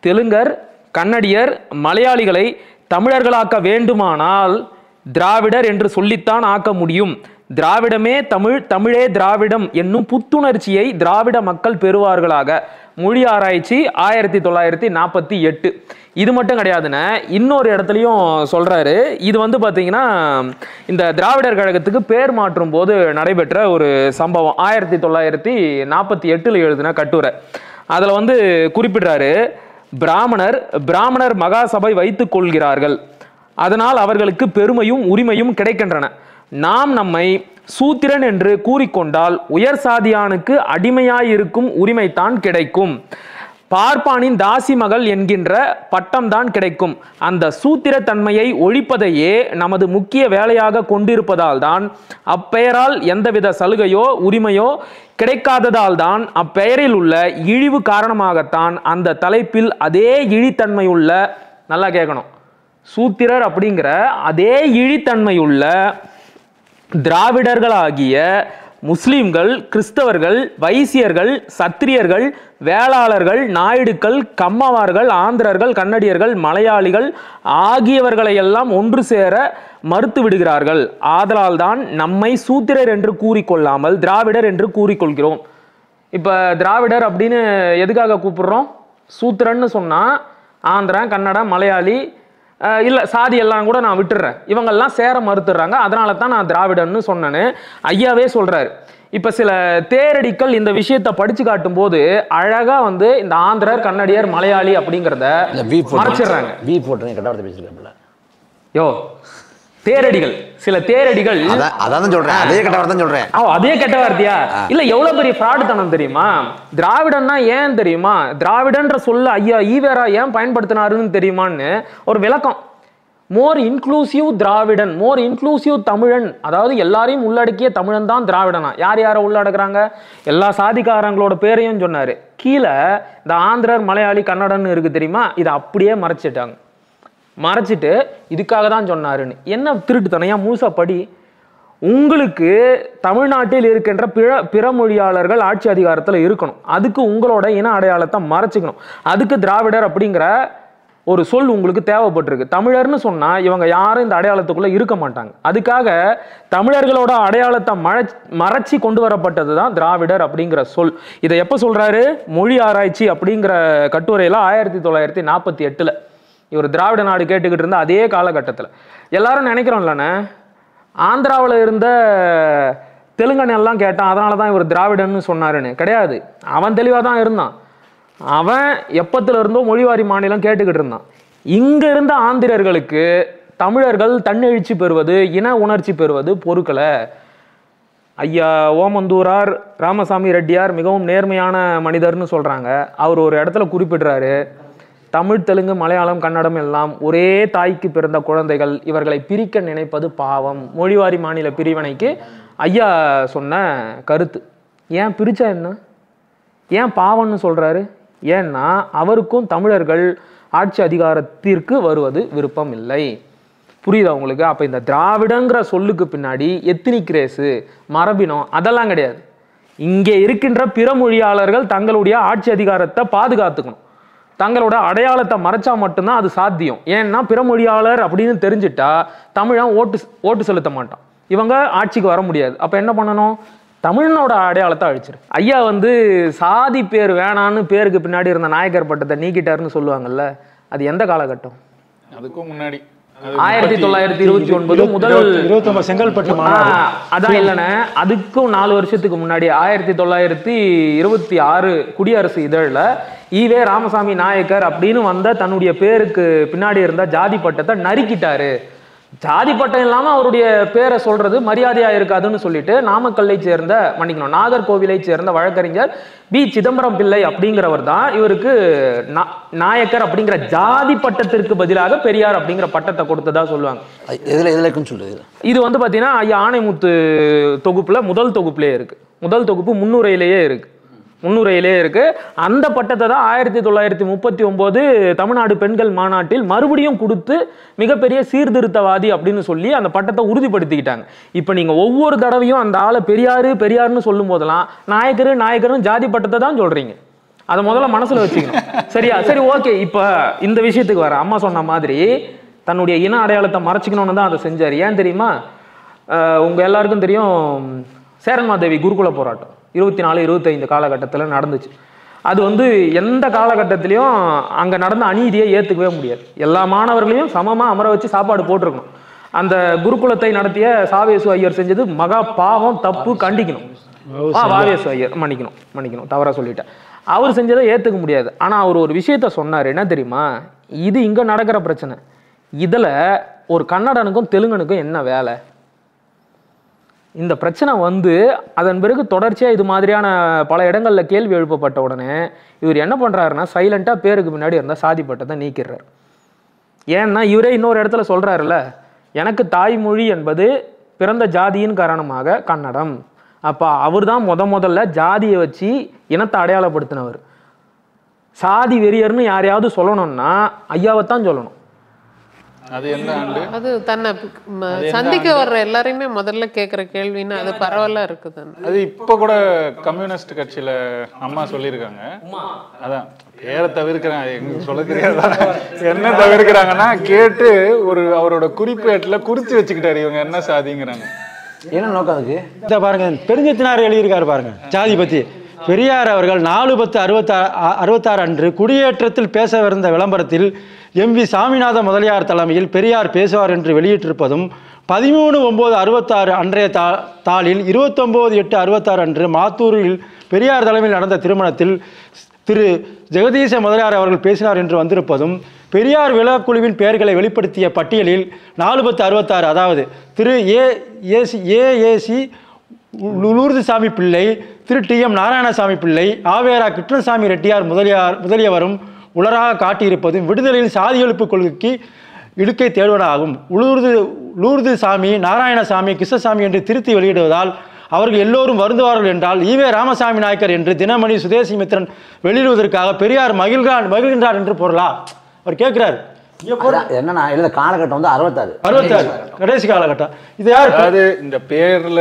தெலுங்கர், கன்னடியர், மலையாளிகளை தமிழர்களாக்க வேண்டுமானால் திராவிடர் என்று சொல்லித்தான் ஆக்க முடியும். திராவிடமே தமிழ், தமிழே திராவிடம் என்னும் புத்துணர்ச்சியை திராவிட மக்கள் பெறுவார்களாக. மொழி ஆராய்ச்சி 1948. இது மட்டும் கிடையாதுன்னு இன்னொரு இடத்துலையும் சொல்றாரு. இது வந்து பார்த்தீங்கன்னா இந்த திராவிடர் கழகத்துக்கு பேர் மாற்றும் போது நடைபெற்ற ஒரு சம்பவம். 1948 எழுதின கட்டுரை. அதில் வந்து குறிப்பிடுறாரு, பிராமணர் மகாசபை வைத்துக் கொள்கிறார்கள், அதனால் அவர்களுக்கு பெருமையும் உரிமையும் கிடைக்கின்றன. நாம் நம்மை சூத்திரன் என்று கூறிக்கொண்டால் உயர் சாதியானுக்கு அடிமையாயிருக்கும் உரிமைத்தான் கிடைக்கும். பார்ப்பானின் தாசி மகள் என்கின்ற பட்டம்தான் கிடைக்கும். அந்த சூத்திர தன்மையை ஒழிப்பதையே நமது முக்கிய வேலையாக கொண்டிருப்பதால் தான் அப்பெயரால் எந்தவித சலுகையோ உரிமையோ கிடைக்காததால் தான் அப்பெயரில் உள்ள இழிவு காரணமாகத்தான் அந்த தலைப்பில் அதே இழித்தன்மையுள்ள நல்லா கேட்கணும். சூத்திரர் அப்படிங்கிற அதே இழித்தன்மையுள்ள திராவிடர்களாகிய முஸ்லிம்கள், கிறிஸ்தவர்கள், வைசியர்கள், சத்திரியர்கள், வேளாளர்கள், நாயுடுக்கள், கம்மவார்கள், ஆந்திரர்கள், கன்னடியர்கள், மலையாளிகள் ஆகியவர்களையெல்லாம் ஒன்று சேர மறுத்து விடுகிறார்கள். ஆதலால் தான் நம்மை சூத்திரர் என்று கூறிக்கொள்ளாமல் திராவிடர் என்று கூறிக்கொள்கிறோம். இப்போ திராவிடர் அப்படின்னு எதுக்காக கூப்பிடுறோம்? சூத்திரன்னு சொன்னால் ஆந்திரன், கன்னடம், மலையாளி இல்லை சாதி எல்லாம் கூட நான் விட்டுடுறேன், இவங்கெல்லாம் சேர மறுத்துடுறாங்க. அதனால தான் நான் திராவிடன்னு சொன்னேன்னு ஐயாவே சொல்கிறாரு. இப்போ சில தேரடிகள் இந்த விஷயத்தை படித்து காட்டும் போது அழகாக வந்து இந்த ஆந்திரர், கன்னடியர், மலையாளி அப்படிங்கிறத மறைச்சிடுறாங்க. யோ தேரடிகள், சில தேரடிகள் அதான் சொல்றேன், அதே கெட்ட வார்த்தை சொல்றேன். அதே கெட்ட வார்த்தையா? இல்ல எவ்வளவு பெரிய ஃப்ராடுத்தனம் தெரியுமா? திராவிடன்னா ஏன் தெரியுமா? திராவிடன்ற சொல்ல ஐயா ஈவேரா ஏன் பயன்படுத்தினாருன்னு தெரியுமான்னு ஒரு விளக்கம். மோர் இன்க்ளூசிவ் திராவிடன், மோர் இன்க்ளூசிவ் தமிழன், அதாவது எல்லாரையும் உள்ளடக்கிய தமிழன் தான் திராவிடனா. யார் யாரை உள்ளடக்குறாங்க? எல்லா சாதிக்காரங்களோட பேரையும் சொன்னாரு. கீழே இந்த ஆந்திரர், மலையாளி, கன்னடன்னு இருக்கு தெரியுமா, இதை அப்படியே மறைச்சிட்டாங்க. மறைச்சிட்டு இதுக்காக தான் சொன்னாருன்னு. என்ன திருட்டுத்தனையா? முழுசா படி. உங்களுக்கு தமிழ்நாட்டில் இருக்கின்ற பிற மொழியாளர்கள் ஆட்சி அதிகாரத்தில் இருக்கணும், அதுக்கு உங்களோட இன அடையாளத்தை மறைச்சிக்கணும். அதுக்கு திராவிடர் அப்படிங்கிற ஒரு சொல் உங்களுக்கு தேவைப்பட்டிருக்கு. தமிழர்னு சொன்னா இவங்க யாரும் இந்த அடையாளத்துக்குள்ள இருக்க மாட்டாங்க. அதுக்காக தமிழர்களோட அடையாளத்தை மறைச்சி கொண்டு வரப்பட்டது தான் திராவிடர் அப்படிங்கிற சொல். இதை எப்போ சொல்றாரு? மொழி ஆராய்ச்சி அப்படிங்கிற கட்டுரையில 1948 இவர் திராவிட நாடு கேட்டுக்கிட்டு இருந்த அதே காலகட்டத்தில். எல்லாரும் நினைக்கிறோம்லண்ணே, ஆந்திராவில் இருந்த தெலுங்கன் எல்லாம் கேட்டான், அதனால தான் இவர் திராவிடன்னு சொன்னாருன்னு. கிடையாது, அவன் தெளிவாக தான் இருந்தான். அவன் எப்பத்துல இருந்தோ மொழிவாரி மாநிலம் கேட்டுக்கிட்டு இருந்தான். இங்க இருந்த ஆந்திரர்களுக்கு தமிழர்கள் தன்னெழுச்சி பெறுவது, இன உணர்ச்சி பெறுவது பொறுக்கலை. ஐயா ஓமந்தூரார் ராமசாமி ரெட்டியார் மிகவும் நேர்மையான மனிதர்னு சொல்றாங்க. அவர் ஒரு இடத்துல குறிப்பிடுறாரு, தமிழ், தெலுங்கு, மலையாளம், கன்னடம் எல்லாம் ஒரே தாய்க்கு பிறந்த குழந்தைகள், இவர்களை பிரிக்க நினைப்பது பாவம். மொழிவாரி மாநில பிரிவினைக்கு ஐயா சொன்ன கருத்து. ஏன் பிரிச்சா என்ன? ஏன் பாவம்னு சொல்றாரு? ஏன்னா அவருக்கும் தமிழர்கள் ஆட்சி அதிகாரத்திற்கு வருவது விருப்பம் இல்லை. புரியுதா உங்களுக்கு? அப்ப இந்த திராவிடங்கிற சொல்லுக்கு பின்னாடி எத்னிக் ரேஸு, மரபினம் அதெல்லாம் கிடையாது. இங்கே இருக்கின்ற பிற மொழியாளர்கள் தங்களுடைய ஆட்சி அதிகாரத்தை பாதுகாத்துக்கணும். தங்களோட அடையாளத்தை மறைச்சா மட்டும்தான் அது சாத்தியம். ஏன்னா பிற மொழியாளர் அப்படின்னு தெரிஞ்சிட்டா தமிழன் ஓட்டு செலுத்த மாட்டான், இவங்க ஆட்சிக்கு வர முடியாது. அப்ப என்ன பண்ணணும்? தமிழனோட அடையாளத்தை அழிச்சிரு. ஐயா வந்து சாதி பேர் வேணான்னு பேருக்கு பின்னாடி இருந்த நாயக்கர் பட்டத்தை நீக்கிட்டாருன்னு சொல்லுவாங்கல்ல, அது எந்த காலகட்டம்? அதுக்கும் முன்னாடி 1929 முதல் 29 செங்கல்பட்டு. அதான் இல்லைண்ணே, அதுக்கும் 4 வருஷத்துக்கு முன்னாடி 1926 குடியரசு இதழில் ஈவே ராமசாமி நாயக்கர் அப்படின்னு வந்த தன்னுடைய பேருக்கு பின்னாடி இருந்த ஜாதி பட்டத்தை நறுக்கிட்டாரு. ஜாதி பட்டம் இல்லாமல் அவருடைய பேரை சொல்றது மரியாதையா இருக்காதுன்னு சொல்லிட்டு நாமக்கல்லை சேர்ந்த, மன்னிக்கணும், நாகர்கோவிலை சேர்ந்த வழக்கறிஞர் பி சிதம்பரம் பிள்ளை அப்படிங்கிறவர் தான் இவருக்கு நாயக்கர் அப்படிங்கிற ஜாதி பட்டத்திற்கு பதிலாக பெரியார் அப்படிங்கிற பட்டத்தை கொடுத்ததா சொல்லுவாங்க. இது வந்து பாத்தீங்கன்னா ஐயா ஆணைமுத்து தொகுப்புல முதல் தொகுப்புலயே இருக்கு. முதல் தொகுப்பு முன்னுரையிலேயே இருக்கு. அந்த பட்டத்தை தான் 1939 தமிழ்நாடு பெண்கள் மாநாட்டில் மறுபடியும் கொடுத்து மிகப்பெரிய சீர்திருத்தவாதி அப்படின்னு சொல்லி அந்த பட்டத்தை உறுதிப்படுத்திக்கிட்டாங்க. இப்போ நீங்க ஒவ்வொரு தடவையும் அந்த ஆளை பெரியாருன்னு சொல்லும் போதெல்லாம் நாயக்கரும் ஜாதி பட்டத்தை தான் சொல்றீங்க. அதை முதல்ல மனசுல வச்சுக்கணும். சரியா? சரி, ஓகே. இப்ப இந்த விஷயத்துக்கு வர, அம்மா சொன்ன மாதிரி தன்னுடைய இன அடையாளத்தை மறைச்சிக்கணும்னு தான் அதை செஞ்சார். ஏன் தெரியுமா? உங்க எல்லாருக்கும் தெரியும், சேரன்மாதேவி குருகுல போராட்டம் 24-25 காலகட்டத்தில் நடந்துச்சு. அது வந்து எந்த காலகட்டத்திலையும் அங்கே நடந்த அநீதியை ஏற்றுக்கவே முடியாது. எல்லா மாணவர்களையும் சமமாக அமர வச்சு சாப்பாடு போட்டிருக்கணும். அந்த குருகுலத்தை நடத்திய சாவேசு ஐயர் செஞ்சது மகா பாவம், தப்பு, கண்டிக்கணும். வாவேசு ஐயர், மன்னிக்கணும் தவறாக சொல்லிட்டேன். அவர் செஞ்சதை ஏற்றுக்க முடியாது. ஆனால் அவர் ஒரு விஷயத்த சொன்னார். என்ன தெரியுமா? இது இங்கே நடக்கிற பிரச்சனை. இதில் ஒரு கன்னடனுக்கும் தெலுங்கனுக்கும் என்ன வேலை? இந்த பிரச்சனை வந்து அதன் பிறகு தொடர்ச்சியாக இது மாதிரியான பல இடங்களில் கேள்வி எழுப்பப்பட்ட உடனே இவர் என்ன பண்ணுறாருன்னா, சைலண்ட்டாக பேருக்கு பின்னாடி இருந்தால் சாதி பட்டத்தை நீக்கிறார். ஏன்னா இவரே இன்னொரு இடத்துல சொல்கிறாருல்ல, எனக்கு தாய்மொழி என்பது பிறந்த ஜாதியின் காரணமாக கன்னடம். அப்போ அவர் தான் முதல்ல ஜாதியை வச்சு இனத்தை அடையாளப்படுத்தினவர். சாதி வெறியர்னு யாரையாவது சொல்லணும்னா ஐயாவைத்தான் சொல்லணும். அது என்ன ஆண்டு? அது தன்னை சந்திக்க வர்ற எல்லாரையுமே முதல்ல கேட்குற கேள்வின்னு அது பரவலா இருக்குது. அது இப்போ கூட கம்யூனிஸ்ட் கட்சியில அம்மா சொல்லியிருக்காங்க. அதான் பேரை தவிர்க்கிறாங்க, எங்க சொல்ல தெரியாதா என்ன தவிர்க்கிறாங்கன்னா, கேட்டு ஒரு அவரோட குறிப்பேட்டில் குறித்து வச்சுக்கிட்டாரு இவங்க என்ன சாதிங்கிறாங்க. என்ன நோக்கம் அதுக்கு? இதை பாருங்க, பெருஞ்சித்தினார் எழுதியிருக்காரு பாருங்க ஜாதி பத்தி. பெரியார் அவர்கள் 4/10/66 அன்று குடியேற்றத்தில் பேசவிருந்த விளம்பரத்தில் MV சாமிநாத முதலியார் தலைமையில் பெரியார் பேசுவார் என்று வெளியிட்டிருப்பதும் 13/9/66 அன்றைய தாளில் 29/8/66 அன்று மாத்தூரில் பெரியார் தலைமையில் நடந்த திருமணத்தில் திரு ஜெகதீச முதலியார் அவர்கள் பேசினார் என்று வந்திருப்பதும் பெரியார் விழாக்குழுவின் பெயர்களை வெளிப்படுத்திய பட்டியலில் 4/10/66 அதாவது திரு ஏஏசி லூர்துசாமி பிள்ளை, திரு TM நாராயணசாமி பிள்ளை, ஆவேரா கிருஷ்ணசாமி ரெட்டியார் முதலியவரும் உலராக காட்டியிருப்பதும் விடுதலையில் சாதி ஒழிப்பு கொள்கைக்கு இடுக்கை தேடுவதாகும். லூர்து சாமி, நாராயணசாமி, கிருஷ்ணசாமி என்று திருத்தி வெளியிடுவதால் அவர்கள் எல்லோரும் வருந்துவார்கள் என்றால் ஈவே ராமசாமி நாயக்கர் என்று தினமணி சுதேசி மித்திரன் வெளியிடுவதற்காக பெரியார் மகிழ்கின்றார் என்று பொருளா? அவர் கேட்கிறார். என்னன்னா எழுத காலகட்டம் வந்து 66 கடைசி காலகட்டம். இது யார்? அதாவது இந்த பேர்ல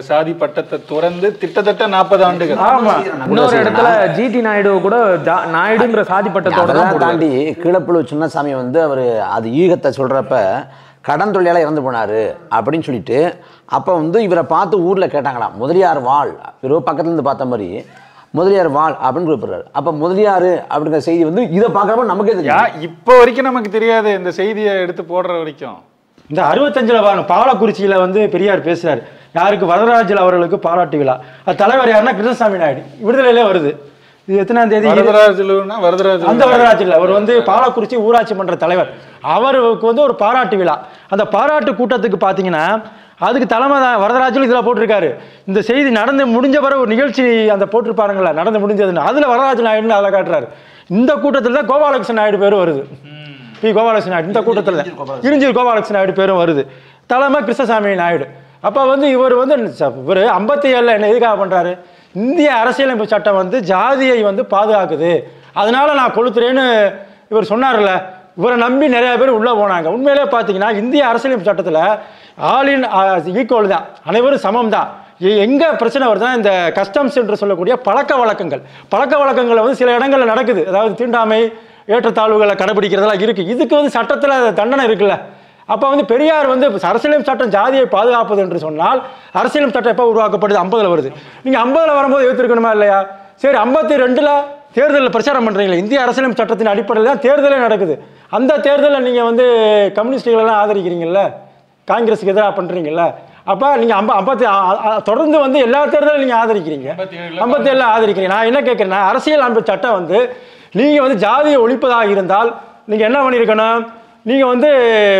சாதி பட்டத்தை துறந்து கிட்டத்தட்ட 40 ஆண்டுகள். ஆமா. இன்னொரு இடத்துல GT நாயுடு கூட நாயுடுங்கிற சாதி பட்டத்தோட தாண்டி கீழப்புழு சின்னசாமி வந்து அவர் அது ஈகத்தை சொல்றப்ப கடன் தொழிலாளர் இறந்து போனாரு அப்படின்னு சொல்லிட்டு அப்போ வந்து இவரை பார்த்து ஊரில் கேட்டாங்களாம், முதலியார் வாழ், இவர் பக்கத்துலேருந்து பார்த்த மாதிரி முதலியார் வாழ் அப்படின்னு குறிப்பிடுறாரு. அப்போ முதலியார் அப்படிங்கிற செய்தி வந்து இதை பார்க்குறப்ப நமக்கே தெரியும். இப்போ வரைக்கும் நமக்கு தெரியாது, இந்த செய்தியை எடுத்து போடுற வரைக்கும். இந்த 65 பாருங்க, பாலக்குறிச்சியில் வந்து பெரியார் பேசுறாரு. யாருக்கு? வரதராஜில் அவர்களுக்கு பாராட்டு விழா. அது தலைவர் யாருன்னா கிருஷ்ணசாமி நாயுடு. விடுதலையிலே வருது. இது எத்தனாம் தேதி? அந்த வரதராஜில் அவர் வந்து பாலக்குறிச்சி ஊராட்சி மன்ற தலைவர். அவருக்கு வந்து ஒரு பாராட்டு விழா. அந்த பாராட்டு கூட்டத்துக்கு பார்த்தீங்கன்னா அதுக்கு தலைமை தான் வரதராஜில் இதில் போட்டிருக்காரு. இந்த செய்தி நடந்து முடிஞ்ச பிறகு ஒரு நிகழ்ச்சி அந்த போட்டிருப்பாருங்களா, நடந்து முடிஞ்சதுன்னு, அதில் வரதராஜ நாயுடுன்னு அதில் காட்டுறாரு. இந்த கூட்டத்தில் தான் கோபாலகிருஷ்ண நாயுடு பேரும் வருது. கோபாலகிருஷ்ண நாயுடு இந்த கூட்டத்தில் தான் இருஞ்சூர் கோபாலகிருஷ்ண நாயுடு பேரும் வருது. தலைமை கிருஷ்ணசாமி நாயுடு. அப்போ வந்து இவர் வந்து இவர் 57 என்ன எதுக்காக பண்ணுறாரு? இந்திய அரசியலமைப்பு சட்டம் வந்து ஜாதியை வந்து பாதுகாக்குது, அதனால நான் கொளுத்துறேன்னு இவர் சொன்னார்ல. இவரை நம்பி நிறைய பேர் உள்ளே போனாங்க. உண்மையிலே பார்த்தீங்கன்னா இந்திய அரசியலமைப்பு சட்டத்தில் ஆலின் ஈக்குவல் தான், அனைவரும் சமம் தான். எங்கே பிரச்சனை வருதுன்னா இந்த கஸ்டம்ஸ் என்று சொல்லக்கூடிய பழக்க வழக்கங்களை வந்து சில இடங்களில் நடக்குது. அதாவது தீண்டாமை, ஏற்றத்தாழ்வுகளை கடைபிடிக்கிறதெல்லாம் இருக்குது. இதுக்கு வந்து சட்டத்தில் தண்டனை இருக்குல்ல. அப்போ வந்து பெரியார் வந்து அரசியலமைப்பு சட்டம் ஜாதியை பாதுகாப்பது என்று சொன்னால் அரசியலமைப்பு சட்டம் எப்போ உருவாக்கப்படுது? 50 வருது. நீங்கள் 50 வரும்போது எடுத்துருக்கணுமா இல்லையா? சரி, 52 தேர்தலில் பிரச்சாரம் பண்ணுறீங்களே, இந்திய அரசியலமைப்பு சட்டத்தின் அடிப்படையில் தான் தேர்தலே நடக்குது. அந்த தேர்தலில் நீங்கள் வந்து கம்யூனிஸ்டுகளெல்லாம் ஆதரிக்கிறீங்கல்ல, காங்கிரஸுக்கு எதிராக பண்ணுறீங்கல்ல. அப்போ நீங்கள் தொடர்ந்து வந்து எல்லா தேர்தலும் நீங்கள் ஆதரிக்கிறீங்க, 57 ஆதரிக்கிறீங்க. நான் என்ன கேட்குறேன்னா, அரசியல் அமைப்பு சட்டம் வந்து நீங்கள் வந்து ஜாதியை ஒழிப்பதாக இருந்தால் நீங்கள் என்ன பண்ணியிருக்கணும்? நீங்கள் வந்து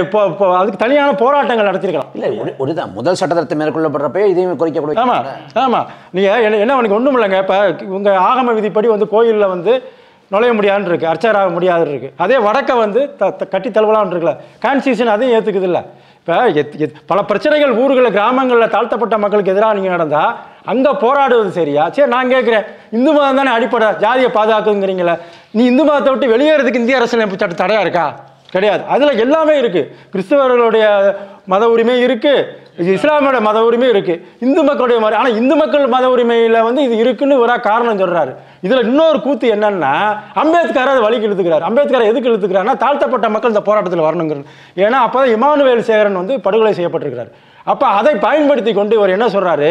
இப்போ அதுக்கு தனியான போராட்டங்கள் நடத்திருக்கலாம். இல்லை, ஒருதான் முதல் சட்டத்தை மேற்கொள்ளப்படுறப்ப இதையும் குறைக்க. ஆமாம். நீங்கள் என்ன உனக்கு ஒன்றும் இல்லைங்க. இப்போ உங்கள் ஆகம விதிப்படி வந்து கோயிலில் வந்து நுழைய முடியாதுன்னு இருக்குது, அர்ச்சராக முடியாதுன்னு இருக்குது. அதே வடக்கை வந்து கட்டி தழுவலான்னு இருக்குல்ல, கான்ஸ்டியூஷன் அதையும் ஏற்றுக்குது இல்லை. இப்போ பல பிரச்சனைகள் ஊர்களில் கிராமங்களில் தாழ்த்தப்பட்ட மக்களுக்கு எதிராக நீங்கள் நடந்தால் அங்கே போராடுவது சரியா? சரி, நான் கேட்குறேன், இந்து மதம் தானே அடிப்படை, ஜாதியை பாதுகாக்குங்கிறீங்களே, நீ இந்து மதத்தை விட்டு வெளியேறதுக்கு இந்திய அரசியலமைப்பு சட்டம் தடையாக இருக்கா? கிடையாது. அதில் எல்லாமே இருக்குது. கிறிஸ்தவர்களுடைய மத உரிமை இருக்குது, இஸ்லாமியோட மத உரிமை இருக்குது, இந்து மக்களுடைய மாதிரி. ஆனால் இந்து மக்கள் மத உரிமையில் வந்து இது இருக்குன்னு ஒரு காரணம் சொல்கிறாரு. இதில் இன்னொரு கூத்து என்னன்னா, அம்பேத்கர் அதை வழிக்கு இழுத்துக்கிறார். அம்பேத்கர் எதுக்கு இழுத்துக்கிறாருன்னா, தாழ்த்தப்பட்ட மக்கள் இந்த போராட்டத்தில் வரணுங்கிறது. ஏன்னா அப்போ தான் இமானுவேல் சேகரன் வந்து படுகொலை செய்யப்பட்டிருக்கிறார். அப்போ அதை பயன்படுத்தி கொண்டு இவர் என்ன சொல்கிறாரு,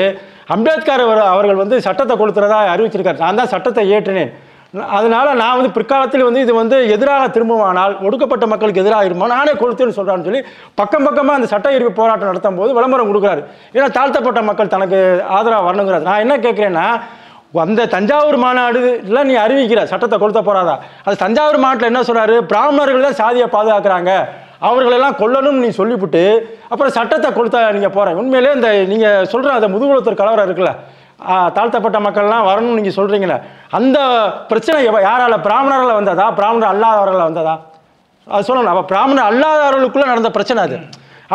அம்பேத்கர் அவர்கள் வந்து சட்டத்தை கொளுத்துறதா அறிவிச்சிருக்காரு. நான் தான் சட்டத்தை ஏற்றினேன், அதனால நான் வந்து பிற்காலத்தில் வந்து இது வந்து எதிராக திரும்புவானால், ஒடுக்கப்பட்ட மக்களுக்கு எதிராக இருமா நானே கொளுத்துன்னு சொல்கிறான்னு சொல்லி பக்கமாக அந்த சட்ட எரிப்பு போராட்டம் நடத்தும் போது விளம்பரம் கொடுக்குறாரு. ஏன்னா தாழ்த்தப்பட்ட மக்கள் தனக்கு ஆதரவாக வரணுங்கிறாரு. நான் என்ன கேட்குறேன்னா, அந்த தஞ்சாவூர் மாநாடுல நீ அறிவிக்கிற சட்டத்தை கொளுத்த போறாதா? அது தஞ்சாவூர் மாநாட்டில் என்ன சொல்றாரு, பிராமணர்கள் தான் சாதியை பாதுகாக்கிறாங்க, அவர்களெல்லாம் கொல்லணும்னு நீ சொல்லிவிட்டு அப்புறம் சட்டத்தை கொளுத்த நீங்கள் போகிற. உண்மையிலே இந்த நீங்கள் சொல்கிற அந்த முதுகுளத்தூர் கலவரம் இருக்குல்ல, தாழ்த்தப்பட்ட மக்கள்லாம் வரணும்னு நீங்கள் சொல்கிறீங்களே, அந்த பிரச்சனை யாரால? பிராமணரால் வந்ததா, பிராமணர் அல்லாதவர்களால் வந்ததா? அது சொல்லணும். அப்போ பிராமணர் அல்லாதவர்களுக்குள்ளே நடந்த பிரச்சனை அது.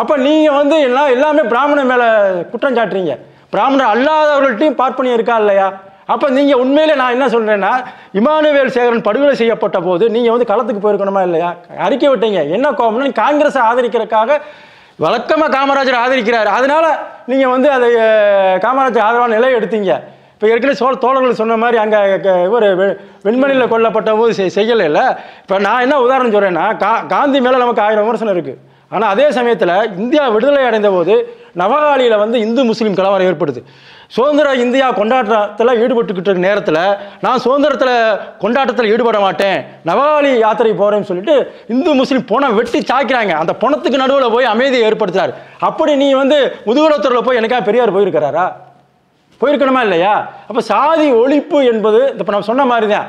அப்போ நீங்கள் வந்து எல்லாமே பிராமணர் மேலே குற்றம் சாட்டுறீங்க. பிராமணர் அல்லாதவர்கள்ட்டையும் பார்ப்பனியம் இருக்கா இல்லையா? அப்போ நீங்கள் உண்மையிலே நான் என்ன சொல்கிறேன்னா, இமானுவேல் சேகரன் படுகொலை செய்யப்பட்ட போது நீங்கள் வந்து களத்துக்கு போயிருக்கணுமா இல்லையா? அறிக்கை விட்டீங்க. என்ன கோபம்னா, காங்கிரஸை ஆதரிக்கிறதுக்காக வழக்கமாக காமராஜர் ஆதரிக்கிறார், அதனால நீங்கள் வந்து அதை காமராஜர் ஆதரவான நிலை எடுத்தீங்க. இப்போ ஏற்கனவே தோழர்கள் சொன்ன மாதிரி அங்கே இவர் வெண்மணியில் கொல்லப்பட்ட போது செய்யலை இல்லை. இப்போ நான் என்ன உதாரணம் சொல்கிறேன்னா, காந்தி மேலே நமக்கு 1000 விமர்சனம் இருக்குது. ஆனால் அதே சமயத்தில் இந்தியா விடுதலை அடைந்த போது நவகாலியில் வந்து இந்து முஸ்லீம் கலவரம் ஏற்படுது. சுதந்திர இந்தியா கொண்டாட்டத்தில் ஈடுபட்டுக்கிட்டு இருக்க நேரத்தில் நான் சுதந்திரத்தில் கொண்டாட்டத்தில் ஈடுபட மாட்டேன், நவகாலி யாத்திரை போகிறேன்னு சொல்லிட்டு இந்து முஸ்லீம் பணம் வெட்டி சாய்க்கிறாங்க. அந்த பணத்துக்கு நடுவில் போய் அமைதியை ஏற்படுத்துறாரு. அப்படி நீ வந்து முதுகுலத்தூரில் போய் எனக்கா பெரியார் போயிருக்கிறாரா? போயிருக்கணுமா இல்லையா? அப்போ சாதி ஒழிப்பு என்பது இப்போ நான் சொன்ன மாதிரி தான்.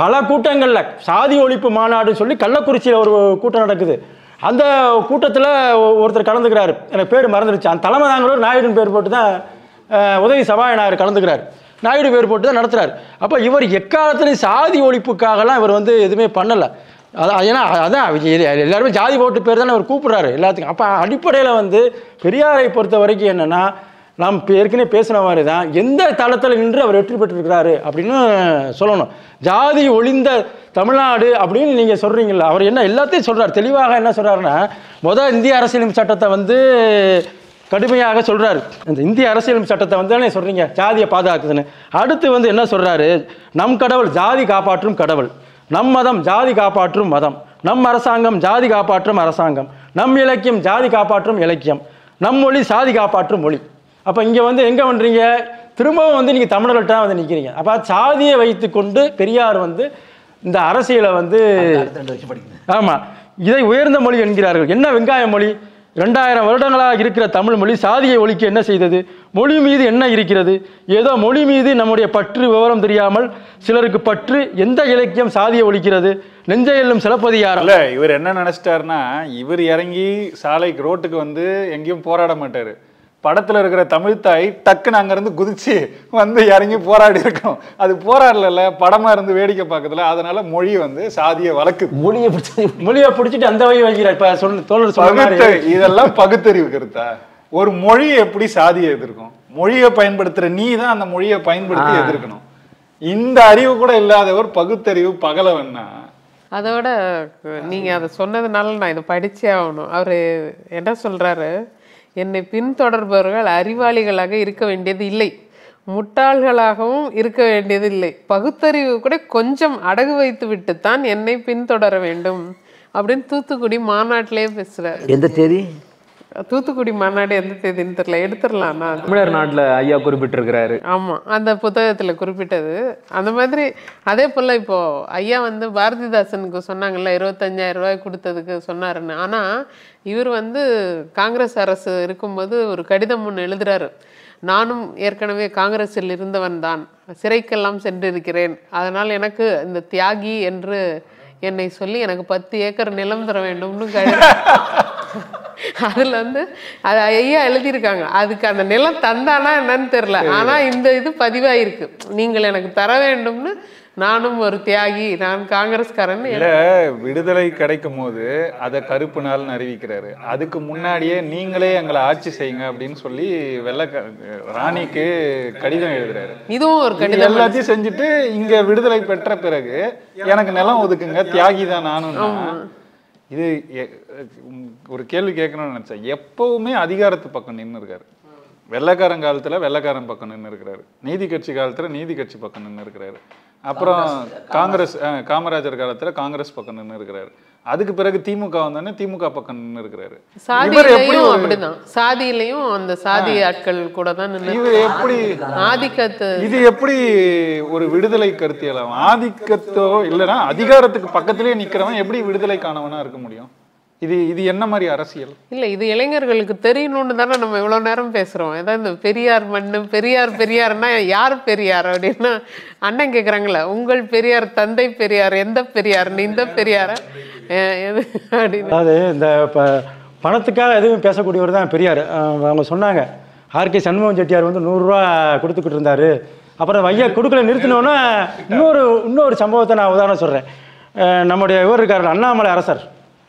பல கூட்டங்களில் சாதி ஒழிப்பு மாநாடுன்னு சொல்லி கள்ளக்குறிச்சியில் ஒரு கூட்டம் நடக்குது. அந்த கூட்டத்தில் ஒருத்தர் கலந்துக்கிறாரு, எனக்கு பேர் மறந்துடுச்சு. அந்த தலைமை தாங்களூர் நாயுடுன்னு பேர் போட்டு தான் உதவி சபாநாயகர் கலந்துக்கிறார், நாயுடு பேர் போட்டு தான் நடத்துகிறார். அப்போ இவர் எக்காலத்துலேயும் சாதி ஒழிப்புக்காகலாம் இவர் வந்து எதுவுமே பண்ணலை. ஏன்னா அதான் எல்லாருமே ஜாதி போட்டு பேர் தானே அவர் கூப்பிட்றாரு எல்லாத்துக்கும். அப்போ அடிப்படையில் வந்து பெரியாரை பொறுத்த வரைக்கும் என்னென்னா, நாம் ஏற்கனவே பேசின மாதிரி தான் எந்த தளத்தில் நின்று அவர் வெற்றி பெற்றிருக்கிறாரு அப்படின்னு சொல்லணும். ஜாதி ஒழிந்த தமிழ்நாடு அப்படின்னு நீங்கள் சொல்கிறீங்களா, அவர் என்ன எல்லாத்தையும் சொல்கிறார். தெளிவாக என்ன சொல்கிறாருன்னா, இந்திய அரசியலமைப்பு சட்டத்தை வந்து கடுமையாக சொல்கிறாரு. இந்த இந்திய அரசியலமைப்பு சட்டத்தை வந்து தானே சொல்கிறீங்க ஜாதியை பாதுகாக்குதுன்னு. அடுத்து வந்து என்ன சொல்கிறாரு, நம் கடவுள் ஜாதி காப்பாற்றும் கடவுள், நம் மதம் ஜாதி காப்பாற்றும் மதம், நம் அரசாங்கம் ஜாதி காப்பாற்றும் அரசாங்கம், நம் இலக்கியம் ஜாதி காப்பாற்றும் இலக்கியம், நம் மொழி சாதி காப்பாற்றும் மொழி. அப்போ இங்கே வந்து எங்கே பண்ணுறீங்க, திரும்பவும் வந்து நீங்கள் தமிழர்கள்ட்ட வந்து நிற்கிறீங்க. அப்போ சாதியை வைத்து கொண்டு பெரியார் வந்து இந்த அரசியலை வந்து ஆமாம் இதை உயர்ந்த மொழி என்கிறார்கள். என்ன வெங்காய மொழி? 2000 வருடங்களாக இருக்கிற தமிழ் மொழி சாதியை ஒழிக்க என்ன செய்தது? மொழி மீது என்ன இருக்கிறது? ஏதோ மொழி மீது நம்முடைய பற்று விவரம் தெரியாமல் சிலருக்கு பற்று. எந்த இலக்கியம் சாதியை ஒழிக்கிறது? நெஞ்சையெல்லும் சிலப்பதிகாரம். இல்ல, இவர் என்ன நினைச்சிட்டாருன்னா, இவர் இறங்கி சாலைக்கு ரோட்டுக்கு வந்து எங்கேயும் போராட மாட்டாரு. படத்துல இருக்கிற தமிழ் தாய் டக்குன்னு அங்கிருந்து குதிச்சு வந்து இறங்கி போராடி இருக்கணும். அது போராடல, படமா இருந்து வேடிக்கை பார்க்கறதுல. அதனால மொழி வந்து சாதியை வளர்க்குது. மொழியை பிடிச்சிட்டு அந்த வகை வைக்கிறார். இப்ப தோழர் இதெல்லாம் பகுத்தறிவு கருத்தா? ஒரு மொழி எப்படி சாதியை எதிர்க்கும்? மொழியை பயன்படுத்துற நீ தான் அந்த மொழியை பயன்படுத்தி எதிர்க்கணும். இந்த அறிவு கூட இல்லாதவர் பகுத்தறிவு பகலவன்னா. அதோட நீங்க அதை சொன்னதுனால நான் இதை படிச்சே ஆகணும். அவரு என்ன சொல்றாரு, என்னை பின்தொடர்பவர்கள் அறிவாளிகளாக இருக்க வேண்டியது இல்லை, முட்டாள்களாகவும் இருக்க வேண்டியது இல்லை, பகுத்தறிவு கூட கொஞ்சம் அடகு வைத்து விட்டுத்தான் என்னை பின்தொடர வேண்டும் அப்படின்னு தூத்துக்குடி மாநாட்டிலே பேசுறாரு. எந்த தேதி? தூத்துக்குடி மாநாடு எந்த தேதின்னு தெரியல, எடுத்துடலாம். நான் தமிழர் நாட்டில் ஐயா குறிப்பிட்டிருக்கிறாரு. ஆமாம், அந்த புத்தகத்தில் குறிப்பிட்டது. அந்த மாதிரி அதே போல் இப்போது ஐயா வந்து பாரதிதாசனுக்கு சொன்னாங்கல்ல 25,000 ரூபாய் கொடுத்ததுக்கு சொன்னாருன்னு. ஆனால் இவர் வந்து காங்கிரஸ் அரசு இருக்கும்போது ஒரு கடிதம் ஒன்று எழுதுறாரு, நானும் ஏற்கனவே காங்கிரஸில் இருந்தவன் தான், சிறைக்கெல்லாம் சென்றிருக்கிறேன், அதனால் எனக்கு இந்த தியாகி என்று என்னை சொல்லி எனக்கு 10 ஏக்கர் நிலம் தர வேண்டும்னு அதுல வந்து அது ஐயா எழுதியிருக்காங்க. அதுக்கு அந்த நிலம் தந்தானா என்னன்னு தெரியல, ஆனா இந்த இது பதிவாயிருக்கு, நீங்கள் எனக்கு தர வேண்டும்னு, நானும் ஒரு தியாகி, நான் காங்கிரஸ்காரன். இல்ல, விடுதலை கிடைக்கும் போது அதை கருப்பு நாள்னு அறிவிக்கிறாரு. அதுக்கு முன்னாடியே நீங்களே எங்களை ஆட்சி செய்யுங்க அப்படின்னு சொல்லி ராணிக்கு கடிதம் எழுதுறாரு. இதுவும் ஒரு கடிதம். எல்லாத்தையும் செஞ்சுட்டு இங்க விடுதலை பெற்ற பிறகு எனக்கு நிலம் ஒதுக்குங்க, தியாகி தான் நானும். இது ஒரு கேள்வி கேட்கணும்னு நினைச்சேன். எப்பவுமே அதிகாரத்து பக்கம் நின்று இருக்காரு. வெள்ளைக்காரன் காலத்துல வெள்ளைக்காரன் பக்கம் நின்று இருக்கிறாரு, நீதி கட்சி காலத்துல நீதி கட்சி பக்கம் நின்று இருக்கிறாரு, அப்புறம் காங்கிரஸ் காமராஜர் காலத்துல காங்கிரஸ் பக்கம் நின்று இருக்கிறாரு, அதுக்கு பிறகு திமுக வந்தோடனே திமுக பக்கம் நின்று இருக்கிறாரு. சாதியிலையும் அப்படிதான், சாதியிலையும் அந்த சாதி ஆட்கள் கூட தான் இவர் எப்படி ஆதிக்கத்து. இது எப்படி ஒரு விடுதலை கருத்தியலாம்? ஆதிக்கத்தோ இல்லைன்னா அதிகாரத்துக்கு பக்கத்திலே நிக்கிறவன் எப்படி விடுதலை காணவனா இருக்க முடியும்? இது என்ன மாதிரி அரசியல்? இல்லை, இது இளைஞர்களுக்கு தெரியணும்னு தானே நம்ம இவ்வளோ நேரம் பேசுகிறோம். ஏதாவது இந்த பெரியார் மண்ணு, பெரியார்னா யார் பெரியார் அப்படின்னா அண்ணன் கேட்குறாங்களே, உங்கள் பெரியார், தந்தை பெரியார், எந்த பெரியார்னு, இந்த பெரியார எது அப்படின்னு. அதாவது இந்த பணத்துக்காக எதுவும் பேசக்கூடியவர் தான் பெரியார். அவங்க சொன்னாங்க, ஆர்கே சண்முகம் செட்டியார் வந்து 100 ரூபா கொடுத்துக்கிட்டு இருந்தார், அப்புறம் ஐயா கொடுக்கல நிறுத்தினோன்னா இன்னொரு சம்பவத்தை நான் உதாரணம் சொல்கிறேன். நம்முடைய இவர் இருக்கார் அண்ணாமலை அரசர்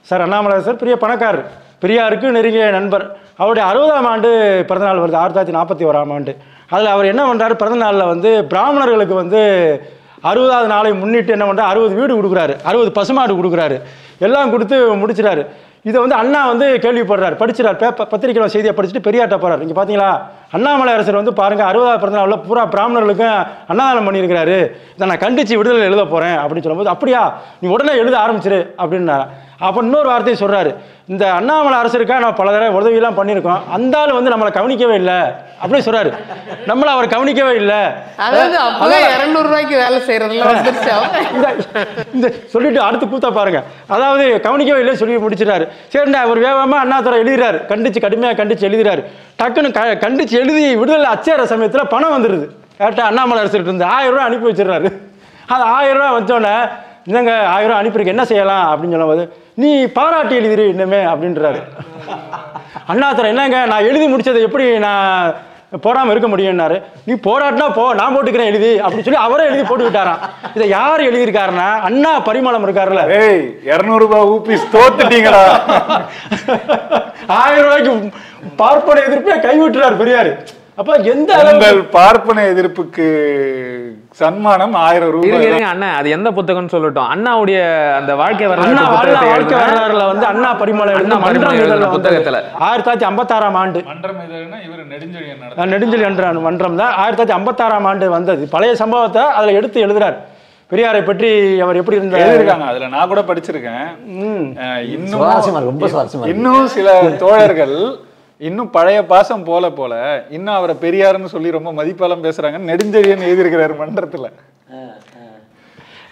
சார், அண்ணாமலை சார் பெரிய பணக்காரர், பெரியாருக்கு நெருங்கிய நண்பர். அவருடைய 60ஆம் ஆண்டு பிறந்தநாள் வருது, 1941ஆம் ஆண்டு. அதில் அவர் என்ன பண்ணுறாரு, பிறந்த நாளில் வந்து பிராமணர்களுக்கு வந்து 60வது நாளை முன்னிட்டு என்ன பண்ணுறாரு, 60 வீடு கொடுக்குறாரு, 60 பசுமாடு கொடுக்குறாரு, எல்லாம் கொடுத்து முடிச்சிட்டாரு. இதை வந்து அண்ணா வந்து கேள்விப்படுறாரு, படிச்சிடார், பத்திரிகையில் செய்தியை படிச்சுட்டு பெரியார்ட்ட போகிறார். இங்கே பார்த்தீங்களா, அண்ணாமலை அரசர் வந்து பாருங்கள் 60வது பிறந்த நாளில் பூரா பிராமணர்களுக்கும் அன்னதானம் பண்ணியிருக்கிறாரு, இதை நான் கண்டித்து விடுதலை எழுத போகிறேன் அப்படின்னு சொல்லும்போது, அப்படியா நீ உடனே எழுத ஆரம்பிச்சிரு அப்படின்னா. அப்போ இன்னொரு வார்த்தையை சொல்கிறாரு, இந்த அண்ணாமலை அரசருக்காக நான் பல தடவை உதவியெல்லாம் பண்ணியிருக்கோம், அந்த ஆள் வந்து நம்மளை கவனிக்கவே இல்லை அப்படின்னு சொல்கிறாரு. நம்மளை அவர் கவனிக்கவே இல்லை. அதாவது அப்பவே 200 ரூபாய்க்கு வேலை செய்யறதுல வந்துருச்சு. இந்த சொல்லிட்டு அடுத்து கூத்தா பாருங்க, அதாவது கவனிக்கவே இல்லை சொல்லி முடிச்சிட்டாரு. சரிண்டா அவர் வேகமாக அண்ணாதுரை எழுதுறாரு, கண்டிச்சு கடுமையாக கண்டிச்சு எழுதுறாரு. டக்குன்னு கண்டிச்சு எழுதி விடுதலை அச்சேற சமயத்தில் பணம் வந்துடுது. கரெக்டாக அண்ணாமலை அரசர்கிட்ட இருந்து 1000 ரூபா அனுப்பி வச்சிடுறாரு. அது 1000 ரூபா வச்சோன்னே, இந்தங்க 1000 ரூபா அனுப்பியிருக்கு, என்ன செய்யலாம் அப்படின்னு சொல்லும்போது, நீ பாராட்டி எழுதிரு இன்னுமே அப்படின்றாரு. அண்ணாதுரை, என்னங்க நான் எழுதி முடிச்சதை எப்படி நான் போடாமல் இருக்க முடியும்னாரு. நீ போராட்டினா போ, நான் போட்டுக்கிறேன் எழுதி அப்படின்னு சொல்லி அவரே எழுதி போட்டு விட்டாராம். இதை யார் எழுதியிருக்காருன்னா அண்ணா பரிமளம் இருக்காருல்ல, 200 ரூபாய் ஊபிஸ் தோத்துட்டீங்களா, 1000 ரூபாய்க்கு பார்ப்பன எதிர்ப்பே கைவிட்டுறாரு பெரியாரு. அப்ப எந்த உங்கள் பார்ப்பன எதிர்ப்புக்கு சன்மானம் 1000 ரூபாய். அண்ணா அது எந்த புத்தகம்னு சொல்லட்டும், அண்ணாவுடைய அந்த வாழ்க்கை அண்ணா வாழ்க்கை வரலாறுல வந்து அண்ணா பரிமளம் எழுதின மன்றம் இதழ் புத்தகத்துல 1956ஆம் ஆண்டு மன்றம் இதழ்னா இவர் நெடுஞ்செழியன் என்ற மன்றம் தான் 1956ஆம் ஆண்டு வந்தது. பழைய சம்பவத்தை அதுல எடுத்து எழுதுறாரு. பெரியாரை பற்றி அவர் எப்படி இருந்தாங்க, அதுல நான் கூட படிச்சிருக்கேன். இன்னும் சில தோழர்கள் இன்னும் பழைய பாசம் போல போல இன்னும் அவரை பெரியாருன்னு சொல்லி ரொம்ப மதிப்பாலம் பேசுறாங்க. நெடுஞ்செழியன் எழுதியிருக்கிறாரு மன்றத்துல.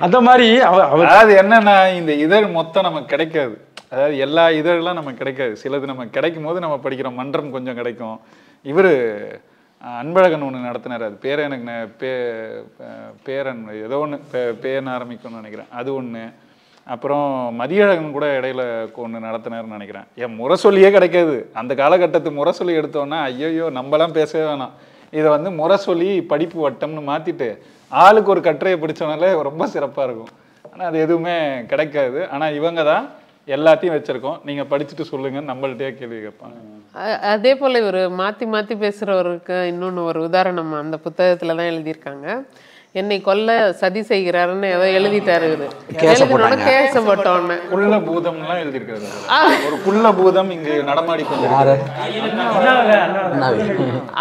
அந்த மாதிரி அதாவது என்னன்னா, இந்த இதழ் மொத்தம் நமக்கு கிடைக்காது, அதாவது எல்லா இதழ்லாம் நமக்கு கிடைக்காது. சிலது நமக்கு கிடைக்கும் போது நம்ம படிக்கிறோம், மன்றம் கொஞ்சம் கிடைக்கும். இவர் அன்பழகன் ஒன்று நடத்தினார், அது பேரை எனக்கு பேரன் ஏதோ ஒன்று பேன்னு ஆரம்பிக்கும்னு நினைக்கிறேன், அது ஒன்று. அப்புறம் மதியழகன் கூட இடையில ஒன்று நடத்தினார்னு நினைக்கிறேன். என் முரசொலியே கிடைக்காது அந்த காலகட்டத்து. முரசொலி எடுத்தோன்னா ஐயோ நம்மளாம் பேசவே வேணாம், இதை வந்து முரசொலி படிப்பு வட்டம்னு மாற்றிட்டு ஆளுக்கு ஒரு கட்டுரையை படித்தோனாலே ரொம்ப சிறப்பாக இருக்கும். ஆனால் அது எதுவுமே கிடைக்காது. ஆனால் இவங்க தான் எல்லாத்தையும் வச்சுருக்கோம், நீங்கள் படிச்சுட்டு சொல்லுங்கன்னு நம்மள்கிட்டயே கேள்வி கேட்பாங்க. அதே போல் இவர் மாற்றி மாற்றி பேசுகிறவருக்கு இன்னொன்று ஒரு உதாரணம் அந்த புத்தகத்தில் தான் எழுதியிருக்காங்க. என்னை கொல்ல சதி செய்கிறாருன்னு ஏதோ எழுதிட்டாரு. எழுதினோட கேச போட்டோன்னு குள்ள பூதம்லாம் எழுதியிருக்காரு. ஒரு குள்ள பூதம் இங்கு நடமாடி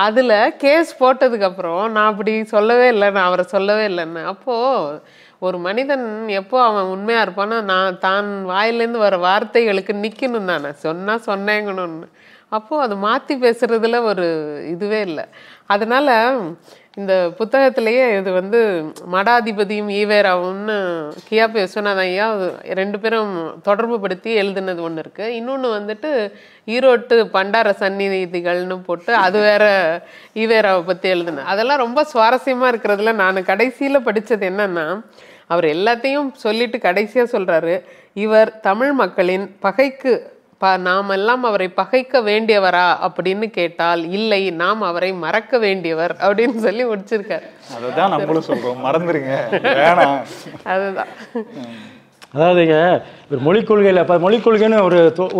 அதுல கேஸ் போட்டதுக்கு அப்புறம் நான் அப்படி சொல்லவே இல்லை, நான் அவரை சொல்லவே இல்லைன்னு. அப்போ ஒரு மனிதன் எப்போ அவன் உண்மையா இருப்பான்னா, நான் தான் வாயிலேருந்து வர வார்த்தைகளுக்கு நிக்கணும் தானே, சொன்னா சொன்னேங்கணும்னு. அப்போ அது மாத்தி பேசுறதுல ஒரு இதுவே இல்லை. அதனால இந்த புத்தகத்திலேயே இது வந்து மடாதிபதியும் ஈவேராவும்னு கியாபி விஸ்வநாதன் ஐயா 2 பேரும் தொடர்பு படுத்தி எழுதுனது ஒன்று இருக்குது. இன்னொன்று வந்துட்டு ஈரோட்டு பண்டார சந்நிதிகள்னு போட்டு அது வேற ஈவேராவை பற்றி எழுதுனேன். அதெல்லாம் ரொம்ப சுவாரஸ்யமாக இருக்கிறதுல நான் கடைசியில் படித்தது என்னன்னா, அவர் எல்லாத்தையும் சொல்லிட்டு கடைசியாக சொல்கிறாரு, இவர் தமிழ் மக்களின் பகைக்கு நாம் எல்லாம் அவரை பகைக்க வேண்டியவரா அப்படின்னு கேட்டால் இல்லை, நாம் அவரை மறக்க வேண்டியவர் அப்படின்னு சொல்லி முடிச்சிருக்காரு. அதுதான் நம்மளும் சொல்றோம், மறந்துருங்க வேணாம். அதுதான். அதாவதுங்க ஒரு மொழிக் கொள்கையில் மொழிக் கொள்கைன்னு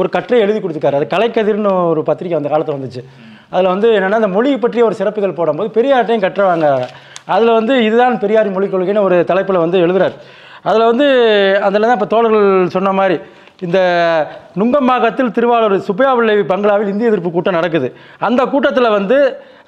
ஒரு கட்டுரை எழுதி கொடுத்துருக்காரு. அது கலைக்கதிர்னு ஒரு பத்திரிக்கை அந்த காலத்தில் வந்துச்சு. அதில் வந்து என்னென்னா, அந்த மொழி பற்றிய ஒரு சிறப்புகள் போடும்போது பெரியார்ட்டையும் கட்டுறாங்க. அதில் வந்து இதுதான் பெரியாரின் மொழிக் கொள்கைன்னு ஒரு தலைப்பில் வந்து எழுதுறாரு. அதில் வந்து அதில் தான் இப்போ தோழர்கள் சொன்ன மாதிரி இந்த நுங்கம்பாக்கத்தில் திருவாளர் சுப்பையாபிள்ளை பங்களாவில் இந்திய எதிர்ப்பு கூட்டம் நடக்குது. அந்த கூட்டத்தில் வந்து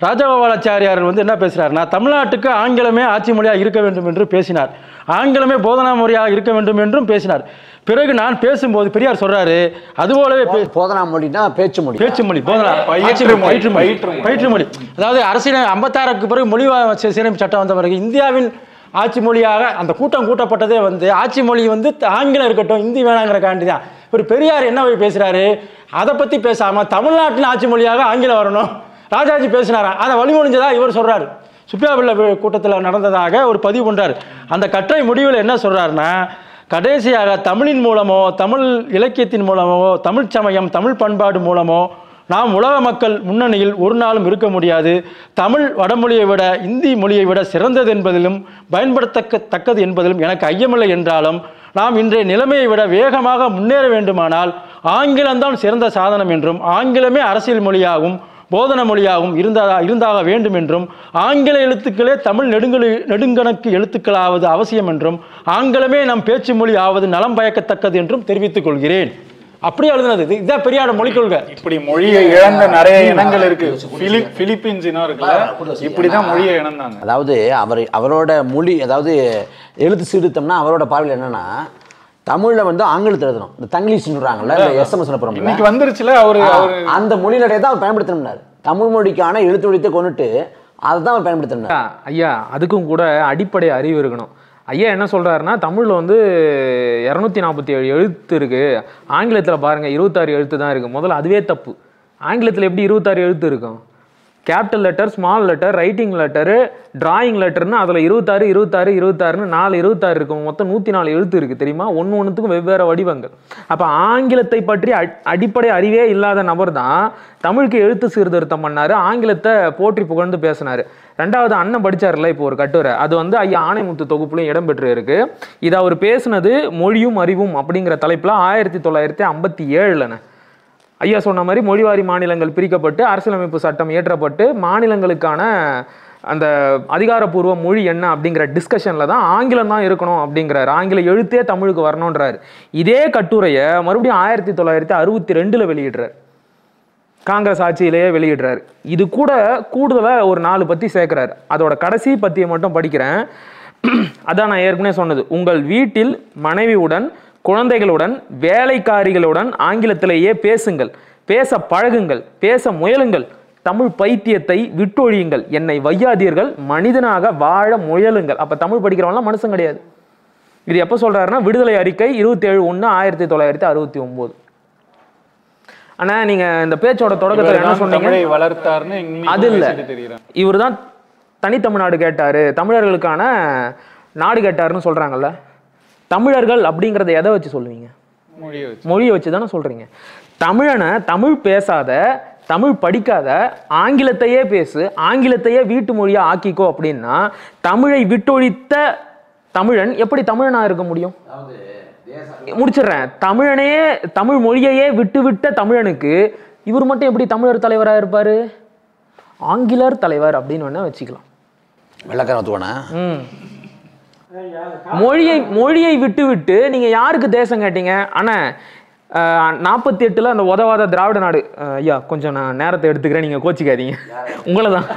ராஜகோபாலாச்சாரியார் வந்து என்ன பேசுகிறாருன்னா, தமிழ்நாட்டுக்கு ஆங்கிலமே ஆட்சி மொழியாக இருக்க வேண்டும் என்று பேசினார், ஆங்கிலமே போதனா மொழியாக இருக்க வேண்டும் என்றும் பேசினார். பிறகு நான் பேசும்போது பெரியார் சொல்றாரு, அதுபோலவே போதனா மொழினா பேச்சு மொழி, பேச்சு மொழி, போதனா பயிற்று மொழி. அதாவது அரசியல் 56க்கு பிறகு மொழி சீரமைப்பு சட்டம் வந்த பிறகு இந்தியாவின் ஆட்சி மொழியாக அந்த கூட்டம் கூட்டப்பட்டதே வந்து ஆட்சி மொழி வந்து ஆங்கிலம் இருக்கட்டும், இந்தி வேணாங்கிற காண்டி தான். ஒரு பெரியார் என்ன பேசுறாரு, அதை பற்றி பேசாமல் தமிழ்நாட்டின் ஆட்சி மொழியாக ஆங்கிலம் வரணும் ராஜாஜி பேசினாரா, அதை வழிமொழிஞ்சதா இவர் சொல்றாரு. சுப்பியாபிள்ளை கூட்டத்தில் நடந்ததாக ஒரு பதிவு பண்றாரு. அந்த கட்டுரை முடிவில் என்ன சொல்றாருன்னா, கடைசியாக தமிழின் மூலமோ தமிழ் இலக்கியத்தின் மூலமோ தமிழ் சமயம் தமிழ் பண்பாடு மூலமோ நாம் உலக மக்கள் முன்னணியில் ஒரு நாளும் இருக்க முடியாது. தமிழ் வடமொழியை விட இந்தி மொழியை விட சிறந்தது என்பதிலும் பயன்படுத்தத்தக்கது என்பதிலும் எனக்கு ஐயமில்லை என்றாலும் நாம் இன்றைய நிலைமையை விட வேகமாக முன்னேற வேண்டுமானால் ஆங்கிலம்தான் சிறந்த சாதனம் என்றும் ஆங்கிலமே அரசியல் மொழியாகவும் போதன மொழியாகவும் இருந்தாக வேண்டும் என்றும் ஆங்கில எழுத்துக்களே தமிழ் நெடுங்கணக்கு எழுத்துக்களாவது அவசியம் என்றும் ஆங்கிலமே நம் பேச்சு மொழி ஆவது நலம் பயக்கத்தக்கது என்றும் தெரிவித்துக் கொள்கிறேன். அப்படியே எழுதுனது. இதுதான் பெரியாரோட மொழிக் கொள்கை. இப்படி மொழியை இழந்த நிறைய இனங்கள் இருக்கு. பிலிப்பீன்ஸ் இனம் இருக்குல்ல, இப்படிதான் மொழியை இழந்தாங்க. அதாவது அவரோட மொழி, அதாவது எழுத்து சீர்திருத்தம்னா அவரோட பார்வையில் என்னன்னா, தமிழ்ல வந்து ஆங்கிலத்தில் எழுதணும். இந்த தங்கிலீஷ் சொல்றாங்கல்ல, SMS இன்னைக்கு வந்துருச்சுல, அந்த மொழியிலே தான் அவர் பயன்படுத்தணும்னாரு. தமிழ் மொழிக்கான எழுத்து வழித்தை கொண்டுட்டு அதை தான் அவர் பயன்படுத்தணும். ஐயா, அதுக்கும் கூட அடிப்படை அறிவு இருக்கணும். ஐயா என்ன சொல்கிறாருன்னா, தமிழில் வந்து 247 எழுத்து இருக்குது, ஆங்கிலத்தில் பாருங்கள் 26 எழுத்து தான் இருக்குது. முதல்ல அதுவே தப்பு. ஆங்கிலத்தில் எப்படி 26 எழுத்து இருக்கும்? Capital letter, small letter, writing letter, drawing லெட்டர்னு அதில் 26 26 26ன்னு 4 26 இருக்கும். மொத்தம் 104 எழுத்து இருக்குது தெரியுமா? ஒன்றுத்துக்கும் வெவ்வேறு வடிவங்கள். அப்போ ஆங்கிலத்தை பற்றி அடிப்படை அறிவே இல்லாத நபர் தான் தமிழுக்கு எழுத்து சீர்திருத்தம் பண்ணார், ஆங்கிலத்தை போற்றி புகழ்ந்து பேசினார். ரெண்டாவது, அண்ணன் படித்தார்ல இப்போ ஒரு கட்டுரை, அது வந்து ஐயா ஆணைமுத்து தொகுப்புலையும் இடம்பெற்று இருக்கு. இது அவர் பேசுனது மொழியும் அறிவும் அப்படிங்கிற தலைப்பில் 1957. ஐயா சொன்ன மாதிரி மொழிவாரி மாநிலங்கள் பிரிக்கப்பட்டு அரசியலமைப்பு சட்டம் இயற்றப்பட்டு மாநிலங்களுக்கான அந்த அதிகாரப்பூர்வ மொழி என்ன அப்படிங்கிற டிஸ்கஷனில் தான் ஆங்கிலம் தான் இருக்கணும் அப்படிங்கிறார். ஆங்கில எழுத்தே தமிழுக்கு வரணுன்றார். இதே கட்டுரையை மறுபடியும் 1962 வெளியிடுறார். காங்கிரஸ் ஆட்சியிலேயே வெளியிடுறாரு. இது கூட கூடுதலாக ஒரு 4 பத்தி சேர்க்கிறார். அதோட கடைசி பத்தியை மட்டும் படிக்கிறேன். அதான் நான் ஏற்கனவே சொன்னது. உங்கள் வீட்டில் மனைவியுடன், குழந்தைகளுடன், வேலைக்காரிகளுடன் ஆங்கிலத்திலேயே பேசுங்கள், பேச பழகுங்கள், பேச முயலுங்கள், தமிழ் பைத்தியத்தை விட்டொழியுங்கள், என்னை வையாதீர்கள், மனிதனாக வாழ முயலுங்கள். அப்ப தமிழ் படிக்கிறவங்களாம் மனுஷன் கிடையாது. இது எப்போ சொல்றாருன்னா, விடுதலை அறிக்கை 27/1/1969. ஆனா நீங்க இந்த பேச்சோட தொடக்கத்துல என்ன சொன்னீங்க? வளர்த்தார்னு அது இல்ல, இவர் தான் தனித்தமிழ்நாடு கேட்டாரு, தமிழர்களுக்கான நாடு கேட்டாருன்னு சொல்றாங்கல்ல. தமிழர்கள் அப்படிங்கறத எதை வச்சு சொல்லுவீங்க? மொழியை வச்சு தானே சொல்றீங்க. தமிழனை தமிழ் பேசாத, தமிழ் படிக்காத, ஆங்கிலத்தையே பேசு, ஆங்கிலத்தையே வீட்டு மொழியா ஆக்கிக்கோ அப்படின்னா தமிழை விட்டொழித்த தமிழன் எப்படி தமிழனா இருக்க முடியும்? முடிச்சிடுறேன். தமிழனையே, தமிழ் மொழியையே விட்டுவிட்ட தமிழனுக்கு இவர் மட்டும் எப்படி தமிழர் தலைவராக இருப்பாரு? ஆங்கிலர் தலைவர் அப்படின்னு வேணா வச்சுக்கலாம். மொழியை விட்டு விட்டு நீங்க யாருக்கு தேசம் கேட்டீங்க? ஆனா 48 அந்த உதவாத திராவிட நாடு. ஐயா கொஞ்சம் நான் நேரத்தை எடுத்துக்கிறேன், நீங்க கோச்சிக்காதீங்க, உங்களை தான்.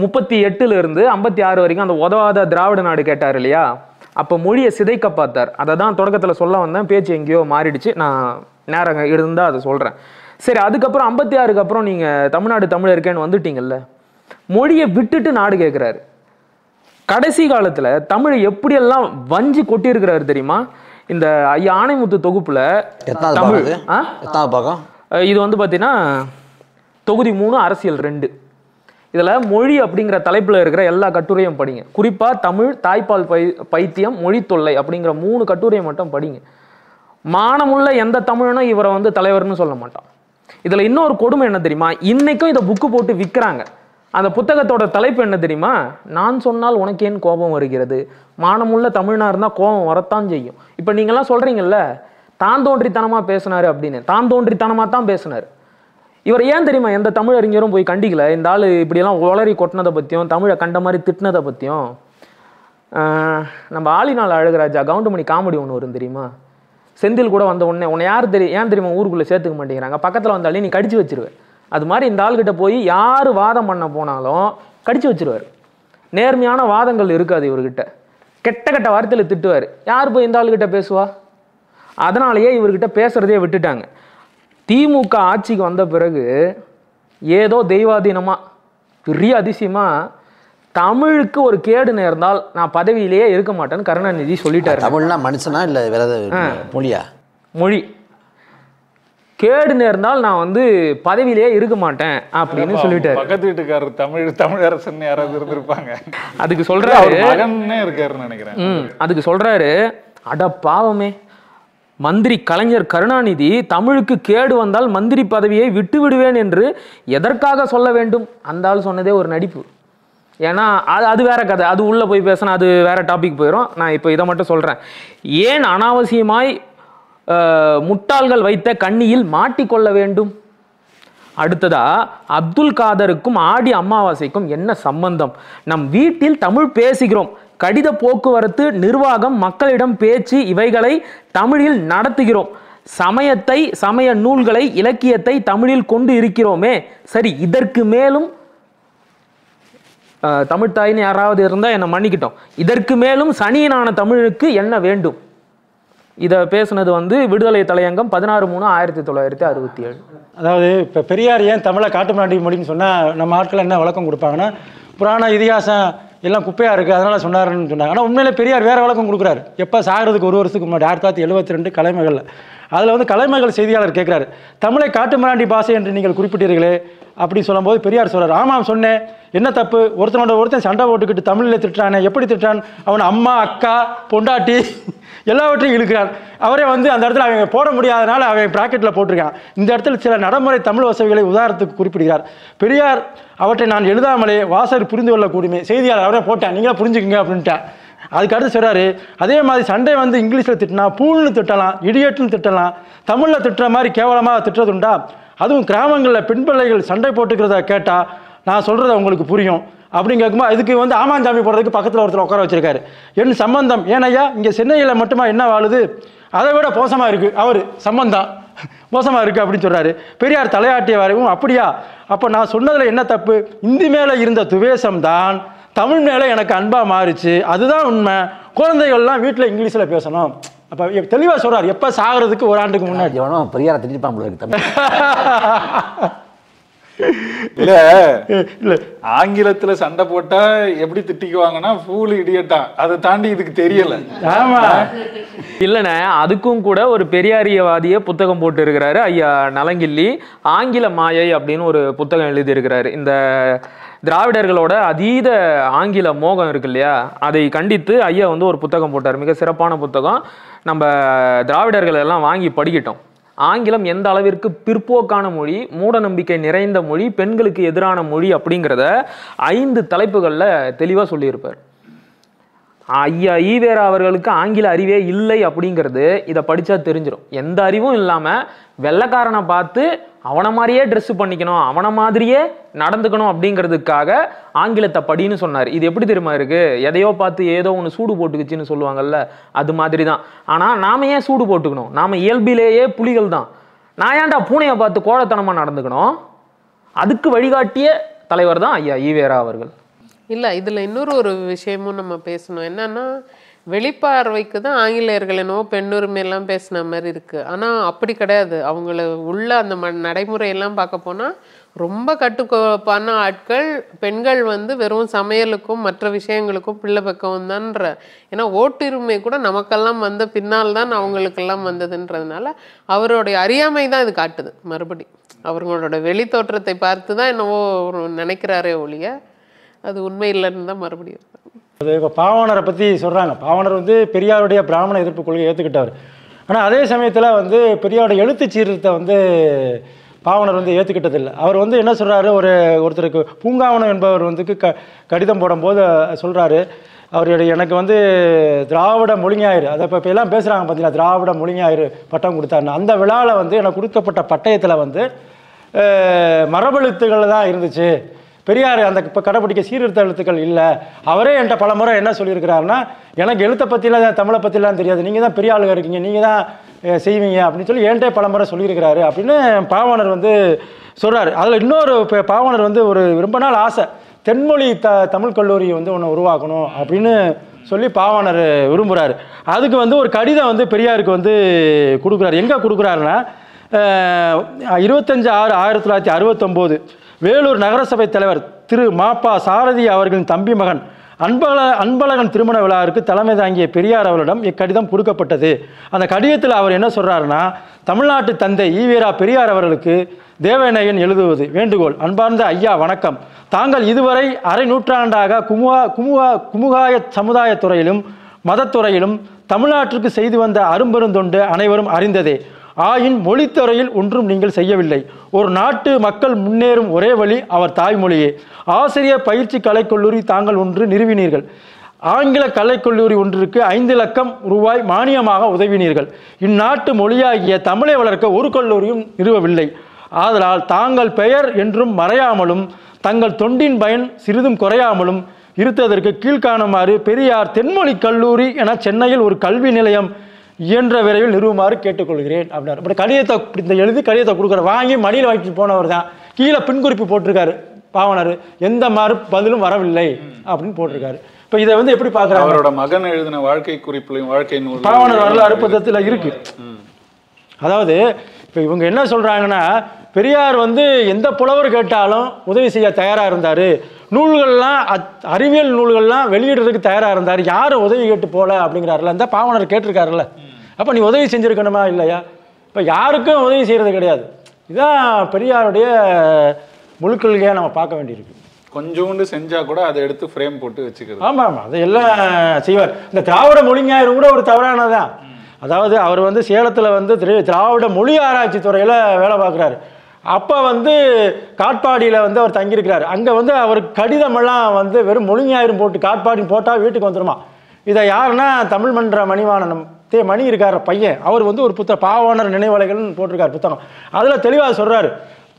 38 இருந்து 56 வரைக்கும் அந்த உதவாத திராவிட நாடு கேட்டார் இல்லையா? அப்போ மொழியை சிதைக்க பார்த்தார். அதை தான் தொடக்கத்தில் சொல்ல வந்தேன், பேச்சு எங்கேயோ மாறிடுச்சு, நான் நேரம் இருந்தால் அதை சொல்கிறேன். சரி, அதுக்கப்புறம் 56க்கு அப்புறம் நீங்கள் தமிழ்நாடு தமிழருக்கேன்னு வந்துட்டீங்கல்ல, மொழியை விட்டுட்டு நாடு கேட்குறாரு. கடைசி காலத்தில் தமிழை எப்படியெல்லாம் வஞ்சி கொட்டியிருக்கிறாரு தெரியுமா? இந்த ஐயா ஆணைமுத்து தொகுப்புல தமிழ் இது வந்து பார்த்தீங்கன்னா தொகுதி 3 அரசியல் 2. இதில் மொழி அப்படிங்கிற தலைப்பில் இருக்கிற எல்லா கட்டுரையும் படிங்க. குறிப்பாக தமிழ், தாய்ப்பால் பைத்தியம், மொழி தொல்லை அப்படிங்கிற 3 கட்டுரையை மட்டும் படிங்க. மானமுள்ள எந்த தமிழனும் இவரை வந்து தலைவர்னு சொல்ல மாட்டான். இதில் இன்னொரு கொடுமை என்ன தெரியுமா? இன்னைக்கும் இதை புக்கு போட்டு விற்கிறாங்க. அந்த புத்தகத்தோட தலைப்பு என்ன தெரியுமா? நான் சொன்னால் உனக்கு ஏன் கோபம் வருகிறது? மானமுள்ள தமிழ்னா இருந்தால் கோபம் வரத்தான் செய்யும். இப்போ நீங்கள்லாம் சொல்கிறீங்கல்ல, தான் தோன்றித்தனமாக பேசினாரு அப்படின்னு. தான் தோன்றித்தனமாக தான் பேசினார். இவர் ஏன் தெரியுமா எந்த தமிழ் அறிஞரும் போய் கண்டிக்கல? இந்த ஆள் இப்படியெல்லாம் உளறி கொட்டினதை பற்றியும், தமிழை கண்ட மாதிரி திட்டினதை பற்றியும். நம்ம ஆளினால் அழகுராஜா கவுண்டமணி காமெடி ஒன்று வரும் தெரியுமா? செந்தில் கூட வந்த உடனே உன்னை ஏன் தெரியுமா ஊருக்குள்ளே சேர்த்துக்க மாட்டேங்கிறாங்க, பக்கத்தில் வந்தாலே நீ கடிச்சு வச்சிருவேன். அது மாதிரி இந்த ஆள்கிட்ட போய் யார் வாதம் பண்ண போனாலும் கடிச்சு வச்சிருவார். நேர்மையான வாதங்கள் இருக்காது இவர்கிட்ட. கெட்ட கெட்ட வார்த்தையில் திட்டுவார். யார் போய் இந்த ஆள்கிட்ட பேசுவா? அதனாலேயே இவர்கிட்ட பேசுறதே விட்டுட்டாங்க. திமுக ஆட்சிக்கு வந்த பிறகு ஏதோ தெய்வாதீனமாக பெரிய அதிசயமாக தமிழுக்கு ஒரு கேடு நேர்ந்தால் நான் பதவியிலேயே இருக்க மாட்டேன்னு கருணாநிதி சொல்லிட்டாரு. தமிழ்னா மனுஷனா இல்லை வேற மொழியா? மொழி. கேடு நேர்ந்தால் நான் வந்து பதவியிலேயே இருக்க மாட்டேன் அப்படின்னு சொல்லிட்டாரு. பக்கத்து வீட்டுக்காரர் தமிழரசன் யாராவது இருந்திருப்பாங்க. அதுக்கு சொல்றாரு, இருக்காருன்னு நினைக்கிறேன். அதுக்கு சொல்றாரு, அட பாவமே, மந்திரி கலைஞர் கருணாநிதி தமிழுக்கு கேடு வந்தால் மந்திரி பதவியை விட்டு விடுவேன் என்று எதற்காக சொல்ல வேண்டும்? அந்த ஆள் சொன்னதே ஒரு நடிப்பு. ஏன்னா அது வேற கதை, அது உள்ள போய் பேசினா அது வேற டாபிக் போயிடும். நான் இப்போ இதை மட்டும் சொல்றேன். ஏன் அனாவசியமாய் முட்டாள்கள் வைத்த கண்ணியில் மாட்டிக்கொள்ள வேண்டும்? அடுத்ததா, அப்துல் காதருக்கும் ஆடி அமாவாசைக்கும் என்ன சம்பந்தம்? நம் வீட்டில் தமிழ் பேசுகிறோம், கடித போக்குவரத்து, நிர்வாகம், மக்களிடம் பேச்சு, இவைகளை தமிழில் நடத்துகிறோம், சமயத்தை, சமய நூல்களை, இலக்கியத்தை தமிழில் கொண்டு இருக்கிறோமே, சரி இதற்கு மேலும் தமிழ் தாயின்னு யாராவது இருந்தால் என்னை மன்னிக்கிட்டோம், இதற்கு மேலும் சனியனான தமிழுக்கு என்ன வேண்டும்? இதை பேசுனது வந்து விடுதலை தலையங்கம் 16/3/1967. அதாவது இப்போ பெரியார் ஏன் தமிழை காட்டுமிராண்டி மொழின்னு சொன்னால் நம்ம ஆட்கள் என்ன விளக்கம் கொடுப்பாங்கன்னா, புராண இதிகாசம் எல்லாம் குப்பையாக இருக்குது அதனால் சொன்னாருன்னு சொன்னாங்க. ஆனால் உண்மையிலே பெரியார் வேறு விளக்கம் கொடுக்குறாரு. எப்போ சாகிறதுக்கு ஒரு வருஷத்துக்கு முன்னாடி 1972 கலைமகளில் அதில் வந்து கலைமகள் செய்தியாளர் கேட்குறாரு, தமிழை காட்டுமிராண்டி பாஷை என்று நீங்கள் குறிப்பிட்டீர்களே அப்படி சொல்லும்போது பெரியார் சொல்கிறார், ஆமாம் சொன்னேன், என்ன தப்பு, ஒருத்தன் சண்டை போட்டுக்கிட்டு தமிழில் திட்டுறானே, எப்படி திட்டுறான், அவன் அம்மா, அக்கா, பொண்டாட்டி எல்லாவற்றையும் இழுக்கிறான். அவரே வந்து அந்த இடத்துல அவங்க போட முடியாதனால அவன் ப்ராக்கெட்டில் போட்டிருக்கான். இந்த இடத்துல சில நடைமுறை தமிழ் வசதிகளை உதாரணத்துக்கு குறிப்பிடுகிறார் பெரியார். அவற்றை நான் எழுதாமலே வாசகர் புரிந்து கொள்ளக்கூடுமே, செய்தியாளர் அவரே போட்டேன், நீங்களே புரிஞ்சுக்குங்க அப்படின்ட்டேன். அதுக்கு அடுத்து சொல்கிறாரு, அதே மாதிரி சண்டை வந்து இங்கிலீஷில் திட்டினா பூல்னு திட்டலாம், இடியட்டுன்னு திட்டலாம், தமிழில் திட்டுற மாதிரி கேவலமாக திட்டுறதுண்டா? அதுவும் கிராமங்களில் பெண் பிள்ளைகள் சண்டை போட்டுக்கிறத கேட்டால் நான் சொல்கிறத உங்களுக்கு புரியும் அப்படின்னு கேட்கும்போது இதுக்கு வந்து ஆமாஞ்சாமி போடுறதுக்கு பக்கத்தில் ஒருத்தர் உட்கார வச்சிருக்காரு. என் சம்பந்தம் ஏனையா இங்கே சென்னையில் மட்டுமா என்ன வாழுது, அதை விட மோசமாக இருக்குது, அவர் சம்பந்தம் மோசமாக இருக்குது அப்படின்னு சொல்கிறாரு. பெரியார் தலையாட்டிய வரைவும் அப்படியா, அப்போ நான் சொன்னதில் என்ன தப்பு, இந்தி மேலே இருந்த துவேஷம்தான் தமிழ் மேலே எனக்கு அன்பாக மாறிச்சு, அதுதான் உண்மை, குழந்தைகள்லாம் வீட்டில் இங்கிலீஷில் பேசணும். அப்போ தெளிவாக சொல்கிறார், எப்போ சாகிறதுக்கு ஒரு ஆண்டுக்கு முன்னாடி எவனோ பெரியாரை திட்டிப்பான் போல இருக்கு தமிழ். இல்ல இல்ல ஆங்கிலத்துல சண்டை போட்டா எப்படி திட்டிக்குவாங்கன்னா ஃபூல் இடியட்டா, அதை தாண்டி இதுக்கு தெரியல. ஆமா இல்லைண்ணே, அதுக்கும் கூட ஒரு பெரியாரியவாதிய புத்தகம் போட்டு இருக்கிறாரு ஐயா நலங்கிள்ளி. ஆங்கில மாயை அப்படின்னு ஒரு புத்தகம் எழுதியிருக்கிறாரு. இந்த திராவிடர்களோட அதீத ஆங்கில மோகம் இருக்கு இல்லையா, அதை கண்டித்து ஐயா வந்து ஒரு புத்தகம் போட்டார். மிக சிறப்பான புத்தகம். நம்ம திராவிடர்கள் எல்லாம் வாங்கி படிக்கட்டும். ஆங்கிலம் எந்த அளவிற்கு பிற்போக்கான மொழி, மூட நம்பிக்கை நிறைந்த மொழி, பெண்களுக்கு எதிரான மொழி அப்படிங்கிறத 5 தலைப்புகளில் தெளிவாக சொல்லியிருப்பார். ஐயா ஈவேரா அவர்களுக்கு ஆங்கில அறிவே இல்லை அப்படிங்கிறது இதை படித்தா தெரிஞ்சிடும். எந்த அறிவும் இல்லாமல் வெள்ளைக்காரனை பார்த்து அவனை மாதிரியே ட்ரெஸ் பண்ணிக்கணும், அவனை மாதிரியே நடந்துக்கணும் அப்படிங்கிறதுக்காக ஆங்கிலத்தை படின்னு சொன்னார். இது எப்படி தெரியுமா இருக்கு, எதையோ பார்த்து ஏதோ ஒன்று சூடு போட்டுக்குச்சின்னு சொல்லுவாங்கல்ல, அது மாதிரி தான். ஆனால் நாம ஏன் சூடு போட்டுக்கணும், நாம இயல்பிலேயே புலிகள் தான். நான் ஏன்டா பூனையை பார்த்து கோழத்தனமாக நடந்துக்கணும்? அதுக்கு வழிகாட்டிய தலைவர் தான் ஐயா ஈவேரா அவர்கள். இல்லை, இதில் இன்னொரு விஷயமும் நம்ம பேசணும். என்னன்னா, வெளிப்பார்வைக்கு தான் ஆங்கிலேயர்கள் என்னவோ பெண்ணுரிமையெல்லாம் பேசின மாதிரி இருக்குது. ஆனால் அப்படி கிடையாது. அவங்கள உள்ள அந்த நடைமுறையெல்லாம் பார்க்க போனால் ரொம்ப கட்டுக்கோப்பான ஆட்கள். பெண்கள் வந்து வெறும் சமையலுக்கும் மற்ற விஷயங்களுக்கும் பிள்ளை பக்கவும் தான்ற, ஏன்னா ஓட்டுரிமை கூட நமக்கெல்லாம் வந்த பின்னால் தான் அவங்களுக்கெல்லாம் வந்ததுன்றதுனால அவருடைய அறியாமை தான் இது காட்டுது. மறுபடி அவங்களோட வெளி தோற்றத்தை பார்த்து தான் என்னவோ நினைக்கிறாரே ஒழிய அது உண்மை இல்லைன்னு தான் மறுபடியும். அது இப்போ பாவாணரை பற்றி சொல்கிறாங்க. பாவாணர் வந்து பெரியாருடைய பிராமண எதிர்ப்பு கொள்கையை ஏற்றுக்கிட்டார். ஆனால் அதே சமயத்தில் வந்து பெரியாருடைய எழுத்து சீர்திருத்தத்தை வந்து பாவாணர் வந்து ஏற்றுக்கிட்டதில்லை. அவர் வந்து என்ன சொல்கிறாரு, ஒருத்தருக்கு பூங்காவனம் என்பவர் வந்து கடிதம் போடும்போது சொல்கிறாரு, அவருடைய எனக்கு வந்து திராவிட மொழிஞாயிறு, அதை இப்போ எல்லாம் பேசுகிறாங்க பார்த்தீங்களா, திராவிட மொழிஞாயிறு பட்டம் கொடுத்தாருன்னு. அந்த விழாவில் வந்து எனக்கு கொடுக்கப்பட்ட பட்டயத்தில் வந்து மரபெழுத்துக்கள் தான் இருந்துச்சு, பெரியார் அந்த இப்போ கடைப்பிடிக்க சீர்திருத்த எழுத்துக்கள் இல்லை. அவரே என்கிட்ட பல முறை என்ன சொல்லியிருக்கிறாருன்னா, எனக்கு எழுத்தை பற்றிலாம் தமிழை பற்றிலாம் தெரியாது, நீங்கள் தான் பெரிய ஆளுங்க இருக்கீங்க, நீங்கள் தான் செய்வீங்க அப்படின்னு சொல்லி என்கிட்ட பல முறை சொல்லியிருக்கிறாரு அப்படின்னு பாவாணர் வந்து சொல்கிறார். அதில் இன்னொரு பாவாணர் வந்து ஒரு ரொம்ப நாள் ஆசை, தென்மொழி தமிழ் கல்லூரி வந்து ஒன்று உருவாக்கணும் அப்படின்னு சொல்லி பாவாணர் விரும்புகிறாரு. அதுக்கு வந்து ஒரு கடிதம் வந்து பெரியாருக்கு வந்து கொடுக்குறாரு. எங்கே கொடுக்குறாருன்னா 25/6/1969 வேலூர் நகரசபை தலைவர் திரு மாப்பா சாரதி அவர்களின் தம்பி மகன் அன்பழகன் திருமண விழாவிற்கு தலைமை தாங்கிய பெரியார் அவர்களிடம் இக்கடிதம் கொடுக்கப்பட்டது. அந்த கடிதத்தில் அவர் என்ன சொல்றாருன்னா, தமிழ்நாட்டு தந்தை ஈவேரா பெரியார் அவர்களுக்கு தேவநேயன் எழுதுவது வேண்டுகோள். அன்பார்ந்த ஐயா வணக்கம். தாங்கள் இதுவரை அரை நூற்றாண்டாக குமுகாய சமுதாயத்துறையிலும் மதத்துறையிலும் தமிழ்நாட்டிற்கு செய்து வந்த அரும்பெருந்தொண்டு அனைவரும் அறிந்ததே. ஆயின் மொழித்துறையில் ஒன்றும் நீங்கள் செய்யவில்லை. ஒரு நாட்டு மக்கள் முன்னேறும் ஒரே வழி அவர் தாய்மொழியே. ஆசிரியர் பயிற்சி கலைக்கல்லூரி தாங்கள் ஒன்று நிறுவினீர்கள். ஆங்கில கலைக்கல்லூரி ஒன்றிற்கு 5 லட்சம் ரூபாய் மானியமாக உதவினீர்கள். இந்நாட்டு மொழியாகிய தமிழை வளர்க்க ஒரு கல்லூரியும் நிறுவவில்லை. ஆதலால் தாங்கள் பெயர் என்றும் மறையாமலும் தங்கள் தொண்டின் பயன் சிறிதும் குறையாமலும் இருத்ததற்கு கீழ்காணுமாறு பெரியார் தென்மொழி கல்லூரி என சென்னையில் ஒரு கல்வி நிலையம் இயன்ற விரைவில் நிறுவுமாறு கேட்டுக்கொள்கிறேன் அப்படின்னாரு. அப்படி கடிதத்தை இந்த எழுதி கடிதத்தை கொடுக்குற வாங்கி மடியில் வாங்கிட்டு போனவர் தான். கீழே பின்குறிப்பு போட்டிருக்காரு பாவனர், எந்த மாதிரி பதிலும் வரவில்லை அப்படின்னு போட்டிருக்காரு. இப்போ இதை வந்து எப்படி பார்க்குறாங்க? அவரோட மகன் எழுதின வாழ்க்கை குறிப்புலையும் வாழ்க்கை நூல் பாவனர் வரலாறு புத்தகத்தில் இருக்கு. அதாவது இப்போ இவங்க என்ன சொல்றாங்கன்னா, பெரியார் வந்து எந்த புலவர் கேட்டாலும் உதவி செய்ய தயாராக இருந்தார், நூல்கள்லாம் அறிவியல் நூல்கள்லாம் வெளியிடுறதுக்கு தயாராக இருந்தார், யாரும் உதவி கேட்டு போல அப்படிங்கிறாருல. இந்த பாவனர் கேட்டிருக்காருல்ல, அப்போ நீ உதவி செஞ்சுருக்கணுமா இல்லையா? இப்போ யாருக்கும் உதவி செய்கிறது கிடையாது. இதுதான் பெரியாருடைய முழு கொள்கையாக நம்ம பார்க்க வேண்டியிருக்கு. கொஞ்சோண்டு செஞ்சா கூட அதை எடுத்து ஃப்ரேம் போட்டு வச்சுக்கிறது. ஆமாம் ஆமாம், அதையெல்லாம் செய்வார். இந்த திராவிட மொழிஞாயிறு கூட ஒரு தவறானதான். அதாவது அவர் வந்து சேலத்தில் வந்து திராவிட மொழி ஆராய்ச்சி துறையில் வேலை பார்க்குறாரு. அப்போ வந்து காட்பாடியில் வந்து அவர் தங்கியிருக்கிறார். அங்கே வந்து அவர் கடிதமெல்லாம் வந்து வெறும் மொழிஞாயிறு போட்டு காட்பாடி போட்டால் வீட்டுக்கு வந்துடுமா. இதை யாருன்னா தமிழ் மன்ற மணிவாணன் மணி இருக்கார் பையன், அவர் வந்து ஒரு பாவாணர் நினைவலைகள்னு போட்டிருக்கார் புத்தகம். அதில் தெளிவாக சொல்கிறாரு,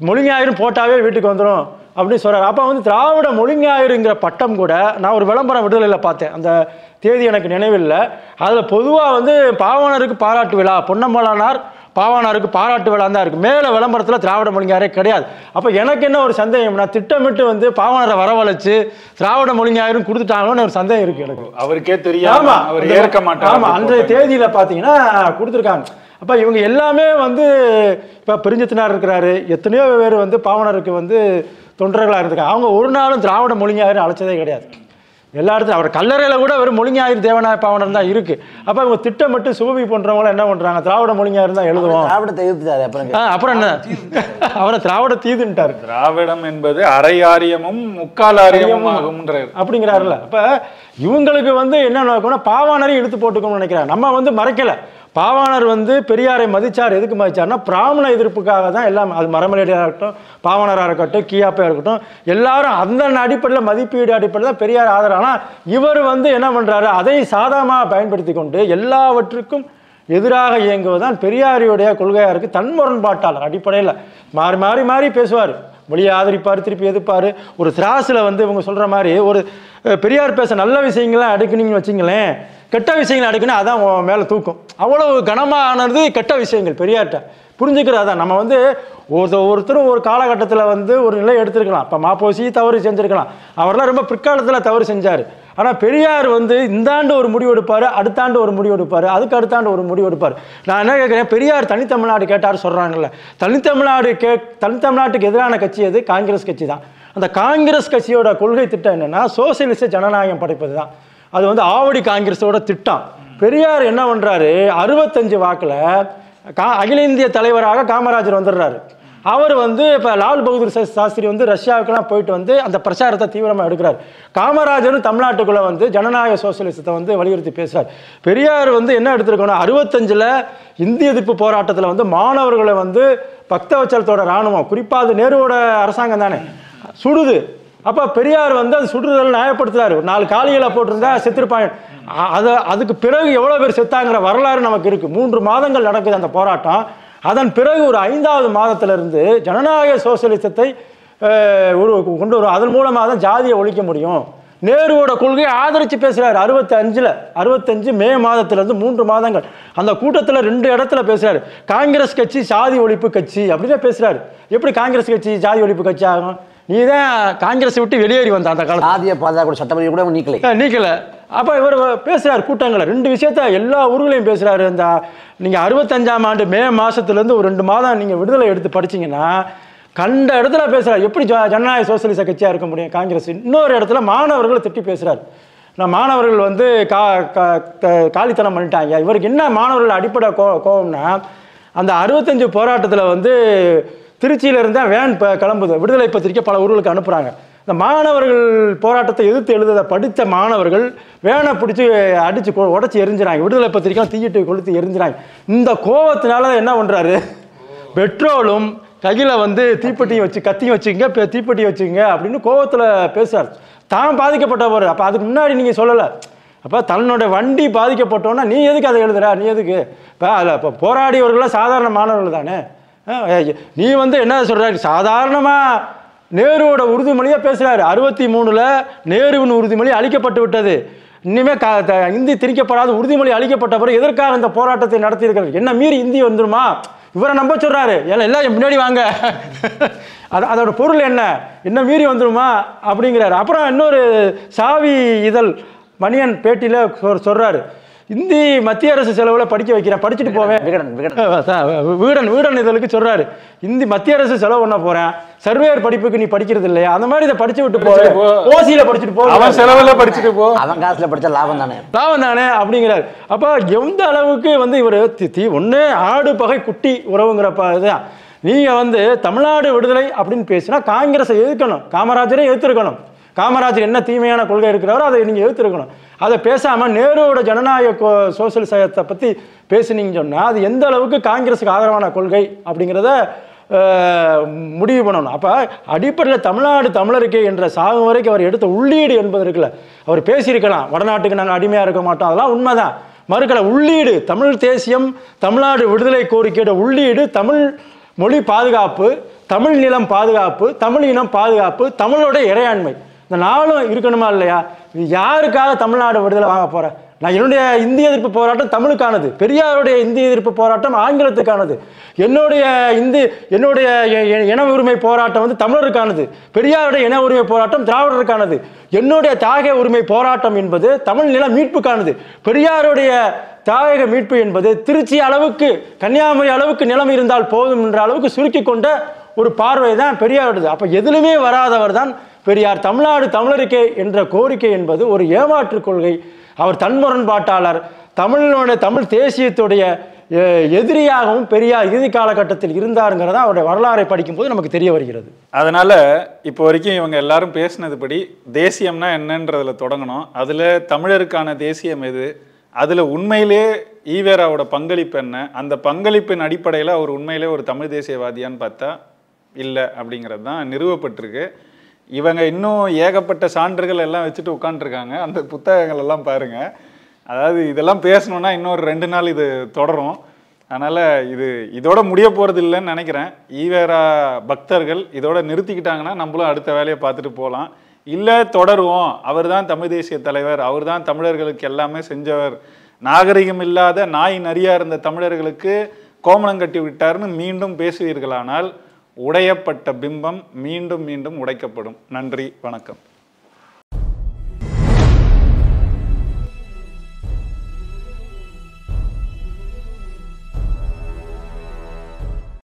மொழிஞாயிறு போட்டாவே வீட்டுக்கு வந்துடும் அப்படின்னு சொல்கிறார். அப்போ வந்து திராவிட மொழிஞாயிறுங்கிற பட்டம் கூட நான் ஒரு விளம்பரம் விடுதலையில் பார்த்தேன், அந்த தேதி எனக்கு நினைவில்லை. அதில் பொதுவாக வந்து பாவாணருக்கு பாராட்டு விழா, பொன்னம்பலனார் பாவாணருக்கு பாராட்டு விழா தான் இருக்குது. மேலே விளம்பரத்தில் திராவிட மொழிஞாயிறே கிடையாது. அப்போ எனக்கு என்ன ஒரு சந்தேகம்னா, திட்டமிட்டு வந்து பாவாணரை வரவழைச்சு திராவிட மொழிஞாயிறும் கொடுத்துட்டாங்களோன்னு ஒரு சந்தேகம் இருக்குது எனக்கு. அவருக்கே தெரியாம அவர் ஏற்க மாட்டார். ஆமாம், அன்றைய தேதியில் பார்த்தீங்கன்னா கொடுத்துருக்காங்க. அப்போ இவங்க எல்லாமே வந்து இப்போ பிரிஞ்சத்தினார் இருக்கிறாரு, எத்தனையோ பேர் வந்து பாவனருக்கு வந்து தொண்டர்களாக இருந்திருக்காங்க. அவங்க ஒரு நாளும் திராவிட மொழிஞாயிறு அழைச்சதே கிடையாது. எல்லா இடத்துலையும் அவர் கல்லறையில் கூட வெறும் மொழிஞாயிறு தேவநாய பாவனர் தான் இருக்குது. அப்போ இவங்க திட்டமிட்டு சுபவி போன்றவங்களாம் என்ன பண்ணுறாங்க, திராவிட மொழிஞாயிறு தான் எழுதுவோம். திராவிடத்தை எதிர்த்தாரு. அப்புறம் என்ன, அவரை திராவிட தீதுன்ட்டார். திராவிடம் என்பது அரை ஆரியமும் முக்கால் ஆரியமும் ஆகும்ன்றார் அப்படிங்கிறாருல்ல. அப்போ இவங்களுக்கு வந்து என்ன நடக்கும்னா, பாவாணரையும் இழுத்து போட்டுக்கணும்னு நினைக்கிறாங்க. நம்ம வந்து மறைக்கலை, பாவாணர் வந்து பெரியாரை மதிச்சார். எதுக்கு மதிச்சார்னா பிராமண எதிர்ப்புக்காக தான். எல்லாம் அது மரமலையாக இருக்கட்டும், பாவாணராக இருக்கட்டும், கியாப்பையாக இருக்கட்டும், எல்லாரும் அந்த அடிப்படையில் மதிப்பீடு அடிப்படையில் தான் பெரியார் ஆதரவு. ஆனால் இவர் வந்து என்ன பண்ணுறாரு, அதை சாதகமாக பயன்படுத்தி கொண்டு எல்லாவற்றுக்கும் எதிராக இயங்குவதுதான் பெரியாரியுடைய கொள்கையாக இருக்குது. தன்முரண்பாட்டாளர் அடிப்படையில் மாறி மாறி மாறி பேசுவார், மொழியை ஆதரிப்பார், திருப்பி எதிர்ப்பார். ஒரு திராசில் வந்து இவங்க சொல்கிற மாதிரி ஒரு பெரியார் பேச நல்ல விஷயங்கள்லாம் அடுக்குனீங்கன்னு வச்சிங்களேன், கெட்ட விஷயங்களை அடுக்குன்னா அதான் மேலே தூக்கும். அவ்வளவு கனமானது கெட்ட விஷயங்கள் பெரியார்கிட்ட. புரிஞ்சுக்கிறது அதான். நம்ம வந்து ஒருத்தரும் ஒரு காலகட்டத்தில் வந்து ஒரு நிலை எடுத்திருக்கலாம். இப்போ மாப்போசி தவறு செஞ்சுருக்கலாம், அவரெல்லாம் ரொம்ப பிற்காலத்தில் தவறு செஞ்சார். ஆனால் பெரியார் வந்து இந்த ஆண்டு ஒரு முடிவு எடுப்பார், அடுத்த ஆண்டு ஒரு முடிவு எடுப்பார், அதுக்கு அடுத்த ஆண்டு ஒரு முடிவு எடுப்பார். நான் என்ன கேட்குறேன், பெரியார் தனித்தமிழ்நாடு கேட்டார் சொல்கிறாங்கல்ல, தனித்தமிழ்நாட்டுக்கு எதிரான கட்சி எது? காங்கிரஸ் கட்சி தான். அந்த காங்கிரஸ் கட்சியோட கொள்கை திட்டம் என்னென்னா சோசியலிச ஜனநாயகம் படைப்பது தான். அது வந்து ஆவடி காங்கிரஸோட திட்டம். பெரியார் என்ன பண்ணுறாரு, 65 வாக்கில் அகில இந்திய தலைவராக காமராஜர் வந்துடுறாரு. அவர் வந்து இப்போ லால் பகதூர் சாஸ்திரி வந்து ரஷ்யாவுக்கெல்லாம் போயிட்டு வந்து அந்த பிரச்சாரத்தை தீவிரமாக எடுக்கிறார். காமராஜரும் தமிழ்நாட்டுக்குள்ளே வந்து ஜனநாயக சோசியலிசத்தை வந்து வலியுறுத்தி பேசுகிறார். பெரியார் வந்து என்ன எடுத்திருக்கணும், 65 இந்திய எதிர்ப்பு போராட்டத்தில் வந்து மாணவர்களை வந்து பக்தவச்சலத்தோட இராணுவம், குறிப்பாக அது நேருவோட அரசாங்கம் தானே சுடுது. அப்போ பெரியார் வந்து அது சுடுதல் நியாயப்படுத்துறாரு. 4 காலிகளை போட்டிருந்தா செத்துருப்பாங்க. அதுக்கு பிறகு எவ்வளோ பேர் செத்தாங்கிற வரலாறு நமக்கு இருக்குது. 3 மாதங்கள் நடக்குது அந்த போராட்டம். அதன் பிறகு ஒரு 5வது மாதத்திலிருந்து ஜனநாயக சோசியலிசத்தை கொண்டு வரும். அதன் மூலமாக தான் ஜாதியை ஒழிக்க முடியும். நேருவோட கொள்கையை ஆதரித்து பேசுகிறார். 65 மே மாதத்திலிருந்து 3 மாதங்கள் அந்த கூட்டத்தில் 2 இடத்துல பேசுகிறார். காங்கிரஸ் கட்சி சாதி ஒழிப்பு கட்சி அப்படின்னு பேசுகிறார். எப்படி காங்கிரஸ் கட்சி சாதி ஒழிப்பு கட்சி ஆகும்? நீ தான் காங்கிரஸை விட்டு வெளியேறி வந்த அந்த காலத்தில் சாதிய பாதுகாப்பு சட்டப்படி கூட நீக்கலை. அப்போ இவர் பேசுகிறார் கூட்டங்களை 2 விஷயத்த எல்லா ஊர்களையும் பேசுகிறாரு. இந்த நீங்கள் 65ஆம் ஆண்டு மே மாதத்துலேருந்து ஒரு 2 மாதம் நீங்கள் விடுதலை எடுத்து படிச்சிங்கன்னா கண்ட இடத்துல பேசுகிறார். எப்படி ஜனநாயக சோசியலிச கட்சியாக இருக்க முடியும் காங்கிரஸ்? இன்னொரு இடத்துல மாணவர்களை திட்டி பேசுகிறார். நான் மாணவர்கள் வந்து காலித்தனம் பண்ணிட்டாங்க. இவருக்கு என்ன மாணவர்கள் அடிப்படை கோபம்னா, அந்த 65 போராட்டத்தில் வந்து திருச்சியில் இருந்தால் வேன் கிளம்புது, விடுதலை பத்திரிக்கை பல ஊர்களுக்கு அனுப்புகிறாங்க. இந்த மாணவர்கள் போராட்டத்தை எதிர்த்து எழுத படித்த மாணவர்கள் வேனை பிடிச்சி அடித்து உடச்சி எரிஞ்சுறாங்க, விடுதலை பத்திரிக்கை தீயிட்டு கொளுத்து எரிஞ்சுறாங்க. இந்த கோபத்தினால என்ன பண்ணுறாரு, பெட்ரோலும் கையில் வந்து தீப்பெட்டியும் வச்சு கத்தியும் வச்சுங்க, தீப்பெட்டி வச்சுங்க அப்படின்னு கோபத்தில் பேசுகிறார். தான் பாதிக்கப்பட்டவர். அப்போ அதுக்கு முன்னாடி நீங்கள் சொல்லலை, அப்போ தன்னோட வண்டி பாதிக்கப்பட்டோன்னா நீ எதுக்கு அதை எழுதுற, நீ எதுக்கு இப்போ அதில் இப்போ போராடியவர்களாம் சாதாரண மாணவர்கள் தானே. நீ வந்து என்ன சொல்கிற, சாதாரணமாக நேருவோட உறுதிமொழியாக பேசுகிறாரு. 63ல் நேருவின் உறுதிமொழி அளிக்கப்பட்டு விட்டது, இனிமேல் இந்தி திணிக்கப்படாத உறுதிமொழி அளிக்கப்பட்ட பிறகு எதற்காக இந்த போராட்டத்தை நடத்தியிருக்கிறது, என்ன மீறி இந்தி வந்துருமா, இவரை நம்ப சொல்கிறாரு, எல்லாம் முன்னாடி வாங்க அதோட பொருள் என்ன மீறி வந்துருமா அப்படிங்கிறாரு. அப்புறம் இன்னொரு சாவி இதழ் மணியன் பேட்டியில் சொல்கிறாரு, இந்தி மத்திய அரசு செலவில் படிக்க வைக்கிறேன், படிச்சுட்டு போவேன். வீடன் இதழுக்கு சொல்கிறாரு, இந்தி மத்திய அரசு செலவு பண்ண போகிறேன், சர்வேயர் படிப்புக்கு நீ படிக்கிறது இல்லையா, அந்த மாதிரி இதை படிச்சு விட்டு போவேன், ஓசியில் படிச்சுட்டு போ, அவன் செலவில் படிச்சுட்டு போ, அவன் காசில் படித்தா லாபம் தானே அப்படிங்கிறாரு. அப்போ எந்த அளவுக்கு வந்து இவர் ஒன்று ஆடு பகை குட்டி உறவுங்கிறப்ப இதுதான். நீங்கள் வந்து தமிழ்நாடு விடுதலை அப்படின்னு பேசினா காங்கிரஸை எதிர்க்கணும், காமராஜரை எதிர்த்திருக்கணும். காமராஜர் என்ன தீமையான கொள்கை இருக்கிறாரோ அதை நீங்கள் எதிர்த்திருக்கணும். அதை பேசாமல் நேருவோட ஜனநாயக சோசியலிசத்தை பற்றி பேசுனீங்கன்னு சொன்னால் அது எந்த அளவுக்கு காங்கிரஸுக்கு ஆதரவான கொள்கை அப்படிங்கிறத முடிவு பண்ணணும். அப்போ அடிப்படையில் தமிழ்நாடு தமிழருக்கே என்ற சாகும் வரைக்கும் அவர் எடுத்த உள்ளீடு என்பது இருக்குல்ல, அவர் பேசியிருக்கலாம் வடநாட்டுக்கு நாங்கள் அடிமையாக இருக்க மாட்டோம், அதெல்லாம் உண்மைதான், மறுக்கலை. உள்ளீடு தமிழ் தேசியம், தமிழ்நாடு விடுதலை கோரிக்கையோட உள்ளீடு தமிழ் மொழி பாதுகாப்பு, தமிழ் நிலம் பாதுகாப்பு, தமிழ் இனம் பாதுகாப்பு, தமிழோட இறையாண்மை, இந்த நாளும் இருக்கணுமா இல்லையா? யாருக்காக தமிழ்நாடு விடுதலை வாங்க போற? நான் என்னுடைய இந்திய எதிர்ப்பு போராட்டம் தமிழுக்கானது, பெரியாருடைய இந்திய எதிர்ப்பு போராட்டம் ஆங்கிலத்துக்கானது, என்னுடைய இன உரிமை போராட்டம் வந்து தமிழருக்கானது, பெரியாருடைய இன உரிமை போராட்டம் திராவிடருக்கானது, என்னுடைய தாயக உரிமை போராட்டம் என்பது தமிழ் நில மீட்புக்கானது, பெரியாருடைய தாயக மீட்பு என்பது திருச்சி அளவுக்கு கன்னியாகுமரி அளவுக்கு நிலம் இருந்தால் போதும் என்ற அளவுக்கு சுருக்கி கொண்ட ஒரு பார்வை தான் பெரியாருடையது. அப்போ எதிலுமே வராதவர் தான் பெரியார். தமிழ்நாடு தமிழருக்கே என்ற கோரிக்கை என்பது ஒரு ஏமாற்று கொள்கை. அவர் தன்முரண்பாட்டாளர், தமிழ் தேசியத்துடைய எதிரியாகவும் பெரியார் இறுதி காலகட்டத்தில் இருந்தாருங்கிறதா அவருடைய வரலாறை படிக்கும்போது நமக்கு தெரிய வருகிறது. அதனால இப்போ வரைக்கும் இவங்க எல்லாரும் பேசினதுபடி தேசியம்னா என்னன்றதுல தொடங்கணும். அதில் தமிழருக்கான தேசியம் எது, அதில் உண்மையிலே ஈவேராவோட பங்களிப்பு என்ன, அந்த பங்களிப்பின் அடிப்படையில் அவர் உண்மையிலே ஒரு தமிழ் தேசியவாதியான்னு பார்த்தா இல்லை அப்படிங்கிறது தான் நிறுவப்பட்டிருக்கு. இவங்க இன்னும் ஏகப்பட்ட சான்றுகள் எல்லாம் வச்சுட்டு உட்காந்துருக்காங்க. அந்த புத்தகங்கள் எல்லாம் பாருங்கள். அதாவது இதெல்லாம் பேசணுன்னா இன்னொரு 2 நாள் இது தொடரும். அதனால் இதோட முடிய போகிறது இல்லைன்னு நினைக்கிறேன். ஈவேரா பக்தர்கள் இதோட நிறுத்திக்கிட்டாங்கன்னா நம்மளும் அடுத்த வேலையை பார்த்துட்டு போகலாம். இல்லை தொடருவோம், அவர் தான் தமிழ் தேசிய தலைவர், அவர் தான் தமிழர்களுக்கு எல்லாமே செஞ்சவர், நாகரிகம் இல்லாத நாய் நரியாக இருந்த தமிழர்களுக்கு கோமணம் கட்டி விட்டார்னு மீண்டும் பேசுவீர்களானால் உடையப்பட்ட பிம்பம் மீண்டும் மீண்டும் உடைக்கப்படும். நன்றி, வணக்கம்.